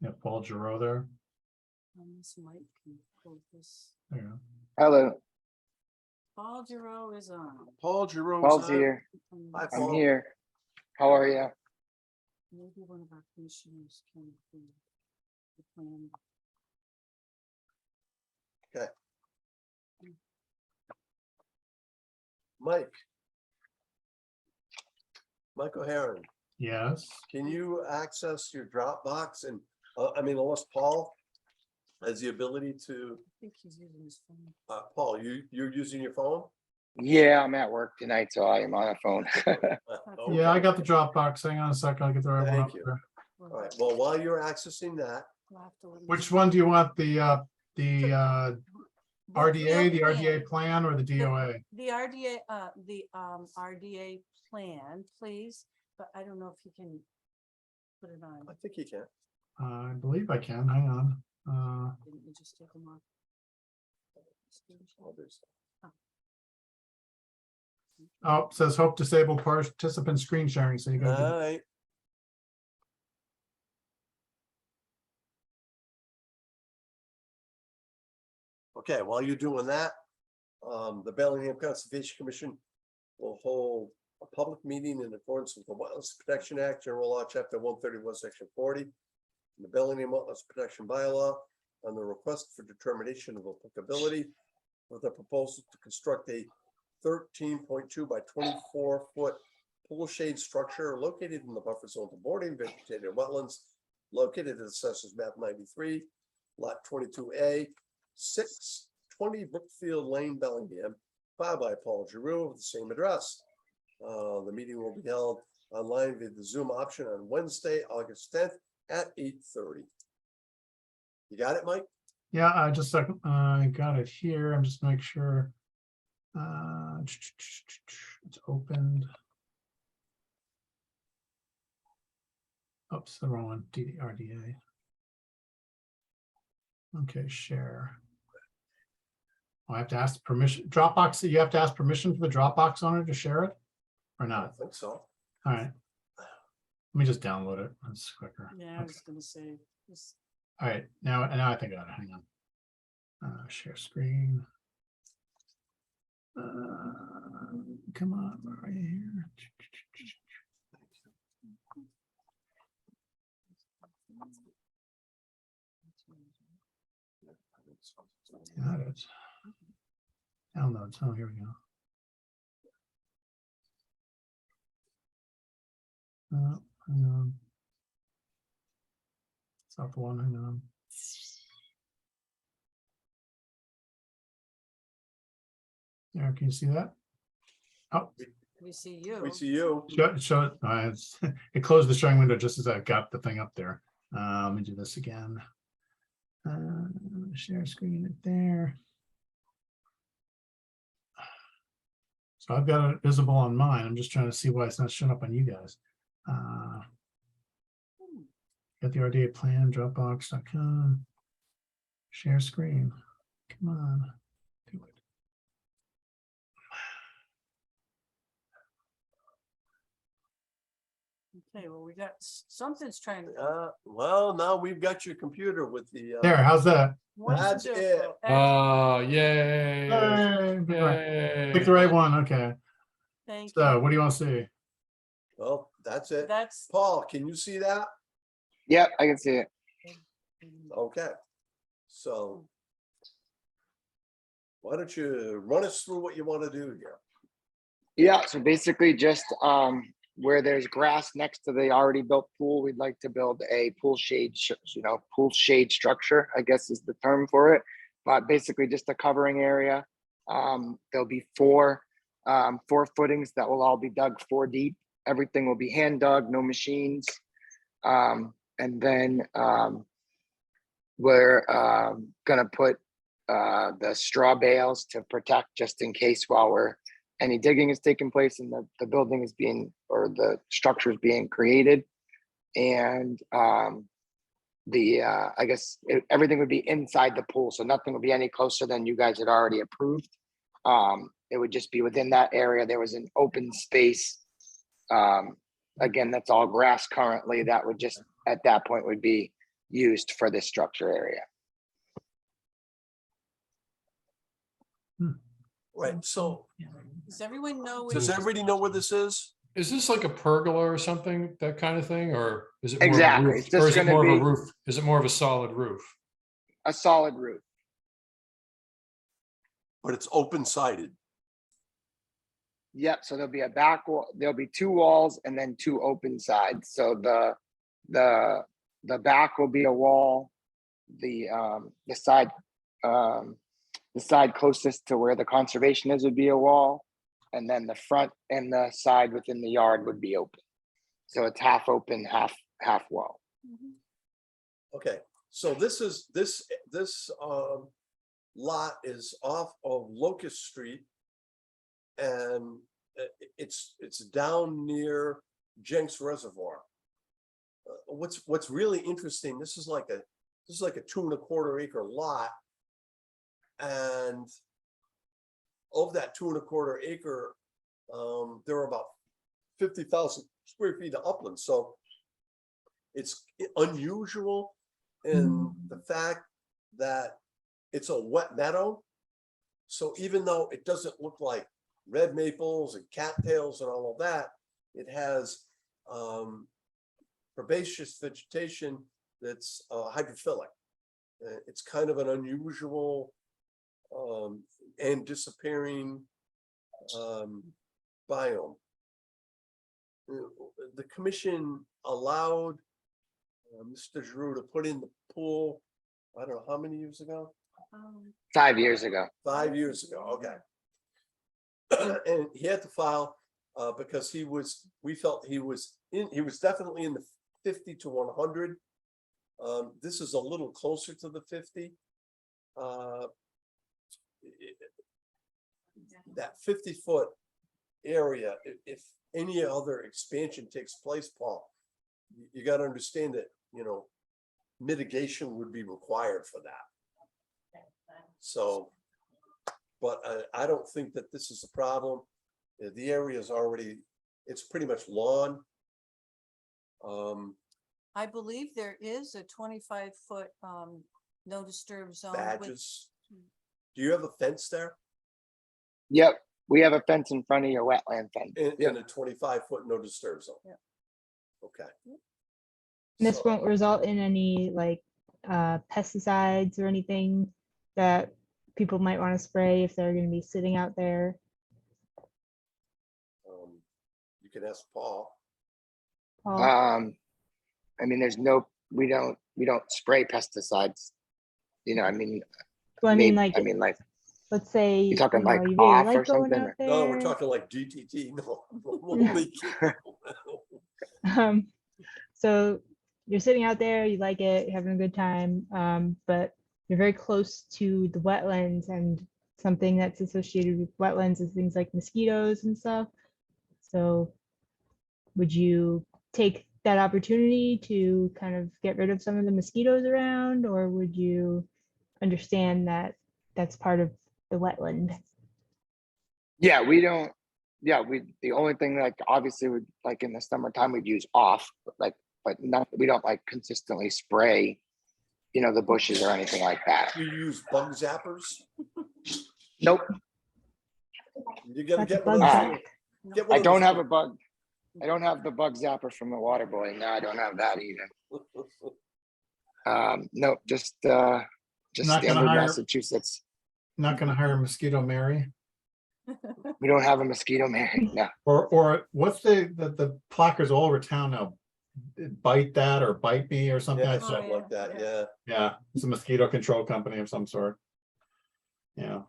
C: Yeah, Paul Giroux there.
B: This mic can pull this.
C: There you go.
J: Hello,
B: Paul Giroux is on.
A: Paul Giroux.
J: Paul's here.
A: Hi,
J: I'm
A: Paul.
J: here. How are you?
B: Maybe one of our commissioners can. do the plan.
A: Mike. Mike O'Haron,
C: Yes.
A: can you access your Dropbox and, unless Paul has the ability to,
B: I think he's using his phone.
A: Paul, you're using your phone?
J: Yeah, I'm at work tonight, so I am on a phone.
C: Yeah, I
A: Okay.
C: got the Dropbox. Hang on a second. I'll get the right one
A: Thank
C: up
A: you.
C: there.
B: We'll
A: All right,
B: have-
A: well, while you're accessing that,
B: we'll have to let him-
C: Which one do you want? The
B: The
C: RDA,
B: field
C: the RDA
B: plan.
C: plan or the DOA?
B: The RDA plan, please, but I don't know if you can put it on.
A: I think you can.
C: I believe I can. Hang on.
B: Didn't you just take them off?
A: Oh, there's-
C: Oh, it says hope disabled participant screen sharing. So you
A: All
C: got
A: right. Okay, while you're doing that, the Bellingham Conservation Commission will hold a public meeting in accordance with the Wetlands Protection Act, General Law, Chapter 131, Section 40, and the Bellingham Wetlands Protection Bylaw on the request for determination of applicability with a proposal to construct a 13.2 by 24-foot pool shade structure located in the buffer zone to bordering vegetated wetlands located at Assessors Map 93, Lot 22A, 620 Brookfield Lane, Bellingham, filed by Paul Giroux of the same address. The meeting will be held online via the Zoom option on Wednesday, August 10th at 8:30. You got it, Mike?
C: Yeah, just a second. I got it here. I'm just make sure. It's opened. Oops, the wrong one. RDA. Okay, share. I have to ask permission. Dropbox, you have to ask permission for the Dropbox owner to share it or
A: I
C: not?
A: think so.
C: All right. Let me just download it. That's quicker.
B: Yeah, I
C: Okay.
B: was gonna say, this,
C: All right, now I think I got it. Hang on. Share screen. Come on, right here. Got it. Downloads. Oh, here we go. Hang on. It's not the one. Hang on. There, can you see that? Oh,
B: we see you.
A: We see you.
C: show it. It closed the showing window just as I got the thing up there. Let me do this again. Share screen it there. So I've got it visible on mine. I'm just trying to see why it's not showing up on you guys. Got the RDA plan, Dropbox.com. Share screen. Come on. Do it.
B: Okay, well, we got, something's trying to.
A: Well, now we've got your computer with the.
C: There, how's that?
A: That's it.
B: Wonderful, excellent.
D: Oh, yay.
C: Hey,
D: Yay.
C: pick the right one. Okay.
B: Thank
C: So
B: you.
C: what do you want to see?
A: Well, that's it.
B: That's.
A: Paul, can you see that?
J: Yep, I can see it.
A: Okay. So why don't you run us through what you want to do here?
J: Yeah, so basically just where there's grass next to the already built pool, we'd like to build a pool shade, pool shade structure, I guess is the term for it. But basically just a covering area. There'll be four footings that will all be dug 4 deep. Everything will be hand dug, no machines. And then we're gonna put the straw bales to protect just in case while any digging is taking place and the building is being, or the structure is being created. And I guess everything would be inside the pool, so nothing would be any closer than you guys had already approved. It would just be within that area. There was an open space. Again, that's all grass currently. That would just, at that point, would be used for this structure area.
A: Right, so
B: Does everyone know? where
A: does
B: this-
A: everybody know where this is?
D: Is this like a pergola or something, that kind of thing, or is it more of a
J: Exactly,
D: roof?
J: it's just
D: Or is it
J: gonna
D: more of a
J: be-
D: roof? Is it more of a solid roof?
J: A solid roof.
A: But it's open sided.
J: Yep, so there'll be a back wall, there'll be 2 walls and then 2 open sides. So the back will be a wall. The side closest to where the conservation is would be a wall. And then the front and the side within the yard would be open. So it's half open, half wall.
B: Mhm.
A: Okay, so this is, this lot is off of Locust Street. And it's down near Jenks Reservoir. What's really interesting, this is like a 2¼ acre lot. And of that 2¼ acre, there are about 50,000 square feet of upland. So it's unusual in the fact that it's a wet meadow. So even though it doesn't look like red maples and cattails and all of that, it has herbaceous vegetation that's hydrophilic. It's kind of an unusual and disappearing biome. The commission allowed Mr. Giroux to put in the pool, I don't know, how many years ago?
J: 5 years ago.
A: 5 years ago, okay. And he had to file because we felt he was definitely in the 50 to 100. This is a little closer to the 50. That 50-foot area, if any other expansion takes place, Paul, you got to understand that, mitigation would be required for that. So, but I don't think that this is a problem. The area is already, it's pretty much lawn.
B: I believe there is a 25-foot no disturb zone.
A: Badges. Do you have a fence there?
J: Yep, we have a fence in front of your wetland fence.
A: And a 25-foot no disturb zone?
B: Yeah.
A: Okay.
E: This
A: So-
E: won't result in any like pesticides or anything that people might want to spray if they're going to be sitting out there.
A: You can ask Paul.
E: Paul?
J: I mean, we don't spray pesticides. I mean,
E: Well, I mean,
J: maybe-
E: like, let's say
J: You talking like
E: you really
J: off
E: like
J: or
E: going
J: something,
E: out
J: or-
E: there.
A: No, we're talking like DTT. No. Holy
E: Um, so you're sitting out there, you like it, you're having a good time, but you're very close to the wetlands, and something that's associated with wetlands is things like mosquitoes and stuff. So would you take that opportunity to kind of get rid of some of the mosquitoes around, or would you understand that that's part of the wetland?
J: Yeah, the only thing, like, obviously, would, like, in the summertime, we'd use off, but we don't like consistently spray, the bushes or anything like that.
A: You use bug zappers?
J: Nope,
A: You gotta
E: That's a
A: get one of
E: bug
A: those.
E: zap.
A: Get one
J: I
A: of
J: don't
A: those-
J: have a bug. I don't have the bug zapper from the water boy. No, I don't have that either. Nope, just
C: Not gonna
J: standard
C: hire-
J: Massachusetts.
C: Not gonna hire Mosquito Mary?
J: We don't have a mosquito man. No.
C: Or what's the placards all over town now? Bite that or bite me or something
A: Yeah,
C: like that.
A: something like that, yeah.
C: Yeah, it's a mosquito control company of some sort. Yeah,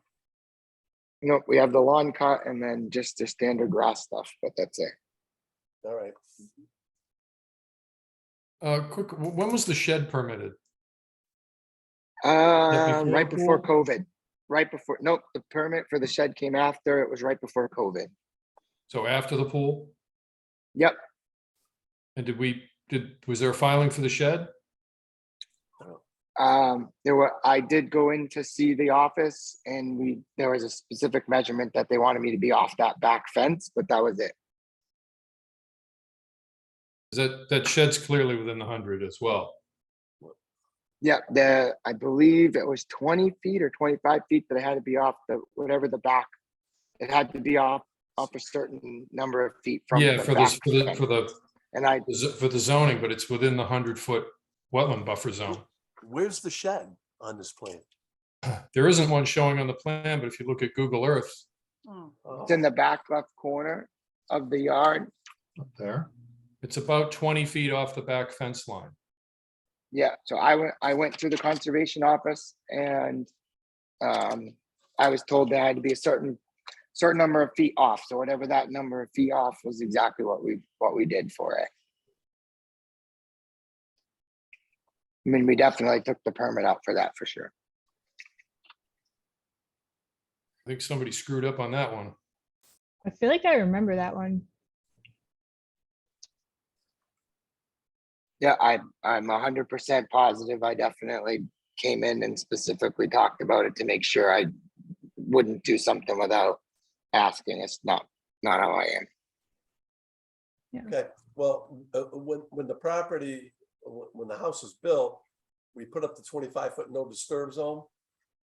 J: Nope, we have the lawn cut and then just the standard grass stuff, but that's it.
A: All right.
D: Quick, when was the shed permitted?
J: Right before
D: pool?
J: COVID. Nope, the permit for the shed came after. It was right before COVID.
D: So after the pool?
J: Yep.
D: And was there a filing for the shed?
J: I did go in to see the office, and there was a specific measurement that they wanted me to be off that back fence, but that was it.
D: That shed's clearly within the 100 as well.
J: Yeah, I believe it was 20 feet or 25 feet that it had to be off the, whatever the back. It had to be off a certain number of feet from
D: Yeah,
J: the
D: for
J: back
D: this, for the,
J: fence.
D: for the,
J: And I,
D: for the zoning, but it's within the 100-foot wetland buffer zone.
A: Where's the shed on this plan?
D: There isn't one showing on the plan, but if you look at Google Earth,
B: Mm.
J: it's in the back left corner of the yard.
C: Up there.
D: it's about 20 feet off the back fence line.
J: Yeah, so I went to the conservation office and I was told there had to be a certain number of feet off. So whatever that number of feet off was exactly what we did for it. I mean, we definitely took the permit out for that for sure.
D: I think somebody screwed up on that one.
E: I feel like I remember that one.
J: Yeah, I'm 100% positive. I definitely came in and specifically talked about it to make sure I wouldn't do something without asking. It's not how I am.
A: Okay, well, when the property, when the house was built, we put up the 25-foot no disturb zone.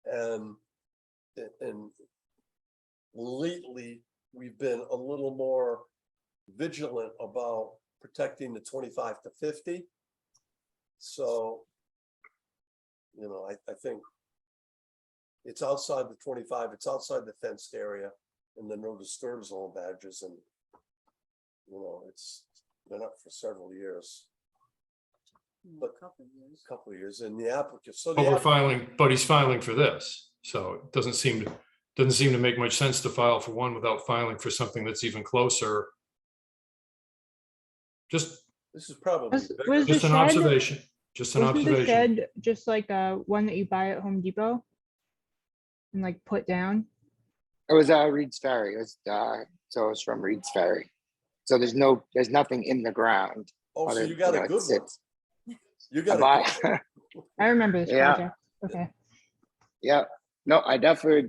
A: And lately, we've been a little more vigilant about protecting the 25 to 50. So, you know, I think it's outside the 25, it's outside the fenced area and the no disturb zone badges, and you know, it's been up for several years, But-
B: A couple of years.
A: a couple of years, and the applicant, so
D: But
A: the
D: we're
A: app-
D: filing, but he's filing for this. So it doesn't seem to make much sense to file for one without filing for something that's even closer. Just,
A: this is probably
E: Was
A: bigger.
E: the
D: just an
E: shed-
D: observation, just an
E: Wasn't the
D: observation.
E: shed just like one that you buy at Home Depot? And like put down?
J: It was Reed's Ferry. It was so it's from Reed's Ferry. So there's nothing in the ground.
A: Oh, so
J: other-
A: you got
J: know,
A: a good
J: it
A: one.
J: sits-
A: You
J: I
A: got a
J: buy-
A: good one.
E: I remember this
J: Yeah.
E: project. Okay.
J: Yeah, no, I definitely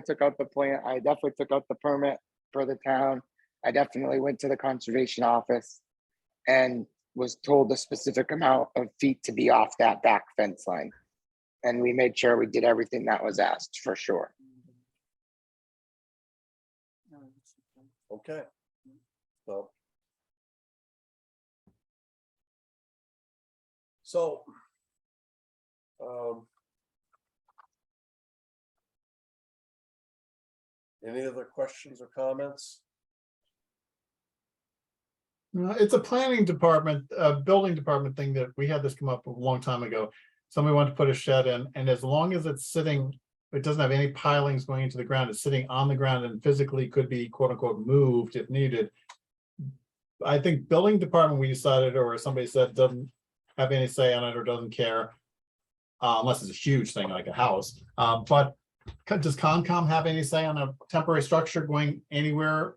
J: took out the plan. I definitely took out the permit for the town. I definitely went to the conservation office and was told the specific amount of feet to be off that back fence line. And we made sure we did everything that was asked for sure.
A: Okay. Well. So. Any other questions or comments?
C: No, it's a planning department, building department thing that we had this come up a long time ago. Somebody wanted to put a shed in, and as long as it's sitting, it doesn't have any pilings going into the ground, it's sitting on the ground and physically could be quote unquote moved if needed. I think building department, we decided, or somebody said doesn't have any say on it or doesn't care. Unless it's a huge thing like a house. But does Concom have any say on a temporary structure going anywhere?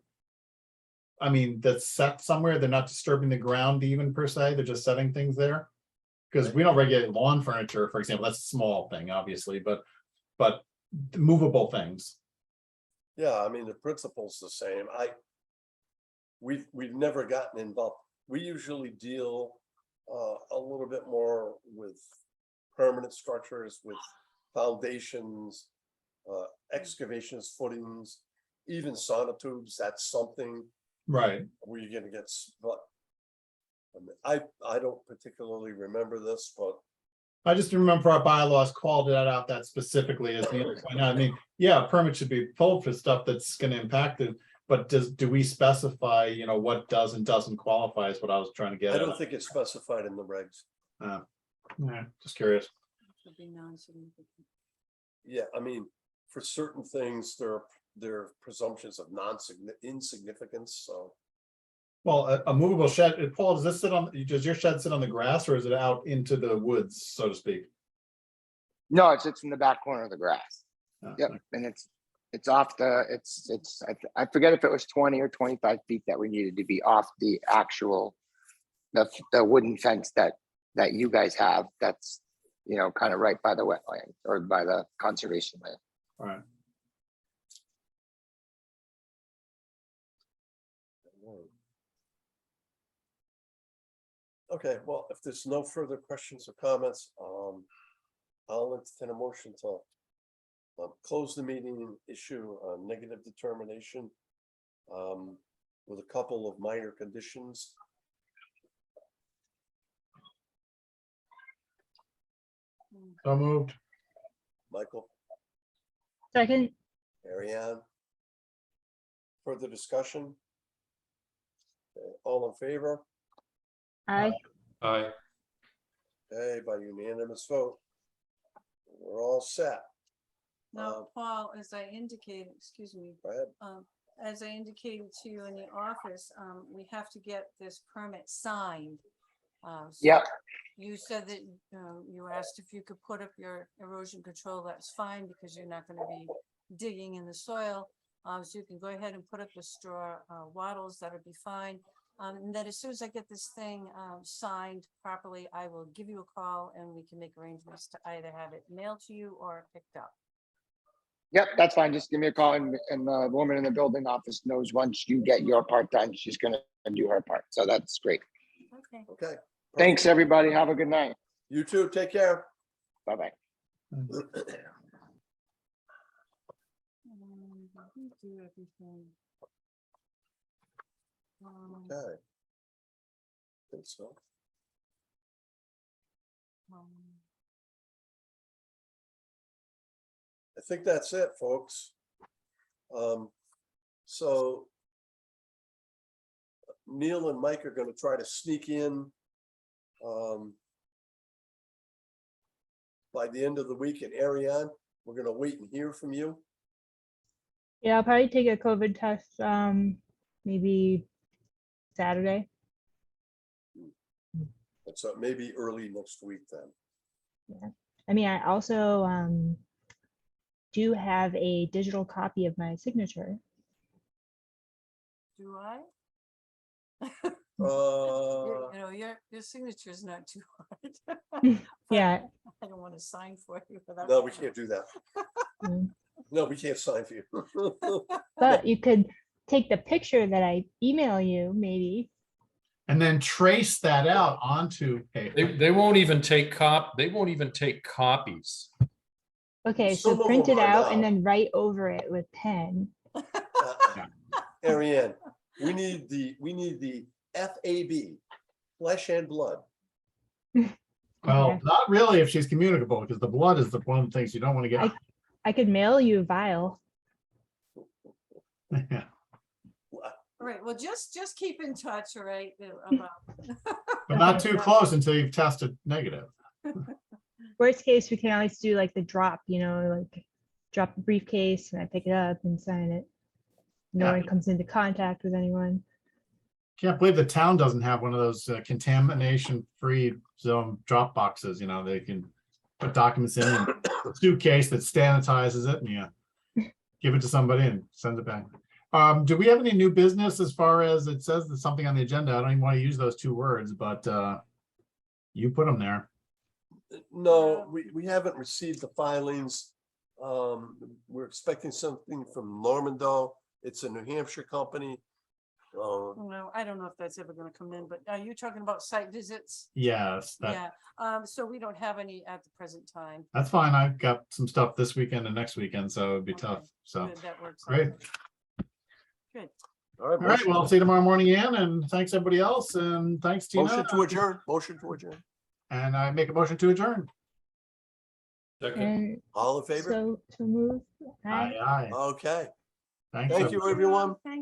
C: I mean, that's set somewhere, they're not disturbing the ground even per se, they're just setting things there. Because we don't regulate lawn furniture, for example, that's a small thing, obviously, but movable things.
A: Yeah, I mean, the principle's the same. We've never gotten involved. We usually deal a little bit more with permanent structures, with foundations, excavations, footings, even sonotubes. That's something
C: Right.
A: where you're gonna get, but I mean, I don't particularly remember this, but
C: I just remember our bylaws called that out that specifically as the other point. I mean, yeah, a permit should be pulled for stuff that's gonna impact it. But do we specify, you know, what does and doesn't qualify is what I was trying to get
A: I
C: at.
A: don't think it's specified in the regs.
C: Yeah, just curious.
B: Should be non-significant.
A: Yeah, I mean, for certain things, there are presumptions of insignificance, so.
C: Well, a movable shed, Paul, does your shed sit on the grass or is it out into the woods, so to speak?
J: No, it sits in the back corner of the grass.
C: Oh,
J: Yep, and it's off I forget if it was 20 or 25 feet that we needed to be off the actual the wooden fence that you guys have. That's, you know, kind of right by the wetland or by the conservation land.
C: All right.
A: Okay, well, if there's no further questions or comments, I'll entertain a motion to close the meeting and issue a negative determination with a couple of minor conditions.
C: So moved.
A: Michael,
E: Second,
A: Marianne? Further discussion? Okay, all in favor?
E: I,
D: Aye.
A: Okay, by unanimous vote. We're all set.
B: Now, Paul, as I indicated, excuse me,
A: Go ahead.
B: as I indicated to you in the office, we have to get this permit signed. So
J: Yep.
B: You said that, you asked if you could put up your erosion control, that's fine, because you're not gonna be digging in the soil. So you can go ahead and put up the straw wattles, that'll be fine. And then as soon as I get this thing signed properly, I will give you a call and we can make arrangements to either have it mailed to you or picked up.
J: Yep, that's fine. Just give me a call and the woman in the building office knows once you get your part done, she's gonna do her part. So that's great.
B: Okay.
A: Okay.
J: Thanks, everybody. Have a good night.
A: You too. Take care.
J: Bye-bye.
B: Do everything.
A: Okay. Think so. I think that's it, folks. So Neil and Mike are gonna try to sneak in by the end of the week. And Ariane, we're gonna wait and hear from you.
E: yeah, I'll probably take a COVID test, maybe Saturday.
A: And so maybe early next week then.
E: I mean, I also, do have a digital copy of my signature.
B: Do I?
A: Uh,
B: You know, your signature is not too hard.
E: Yeah.
B: I don't want to sign for you without.
A: no, we can't do that.
E: Mm.
A: No, we can't sign for you.
E: But you could take the picture that I email you, maybe.
C: And then trace that out onto paper.
D: They won't even take copies.
E: Okay,
A: Some
E: so
A: of
E: print
A: them
E: it
A: are
E: out
A: now.
E: and then write over it with pen.
A: Ariane, we need the FAB, flesh and blood.
C: Well,
E: Okay.
C: not really if she's communicable, because the blood is the one of the things you don't want to get.
E: I could mail you a vial.
C: Yeah.
B: All right, well, just keep in touch, all right? About.
C: But not too close until you've tested negative.
E: Worst case, we can always do like the drop, like drop the briefcase and I pick it up and sign it. No
C: Yeah.
E: one comes into contact with anyone.
C: Can't believe the town doesn't have one of those contamination-free zone drop boxes, they can put documents in a suitcase that sanitizes it and give it to somebody and send it back. Do we have any new business as far as it says there's something on the agenda? I don't even want to use those two words, but you put them there.
A: No, we haven't received the filings. We're expecting something from Normando. It's a New Hampshire company.
B: No, I don't know if that's ever gonna come in, but are you talking about site visits?
C: Yes,
B: Yeah, so we don't have any at the present time.
C: that's fine. I've got some stuff this weekend and next weekend, so it'd be
B: Okay.
C: tough. So,
B: Good, that works. out.
C: great.
B: Good.
A: All right,
C: All right, well, I'll see you tomorrow morning, Ann, and thanks everybody else, and thanks, Tina.
A: motion to adjourn, motion to adjourn.
C: And I make a motion to adjourn.
D: Second.
E: And
A: All in favor?
E: so to move.
C: Aye, aye.
A: Okay,
C: Thanks.
A: thank you, everyone.
B: Thank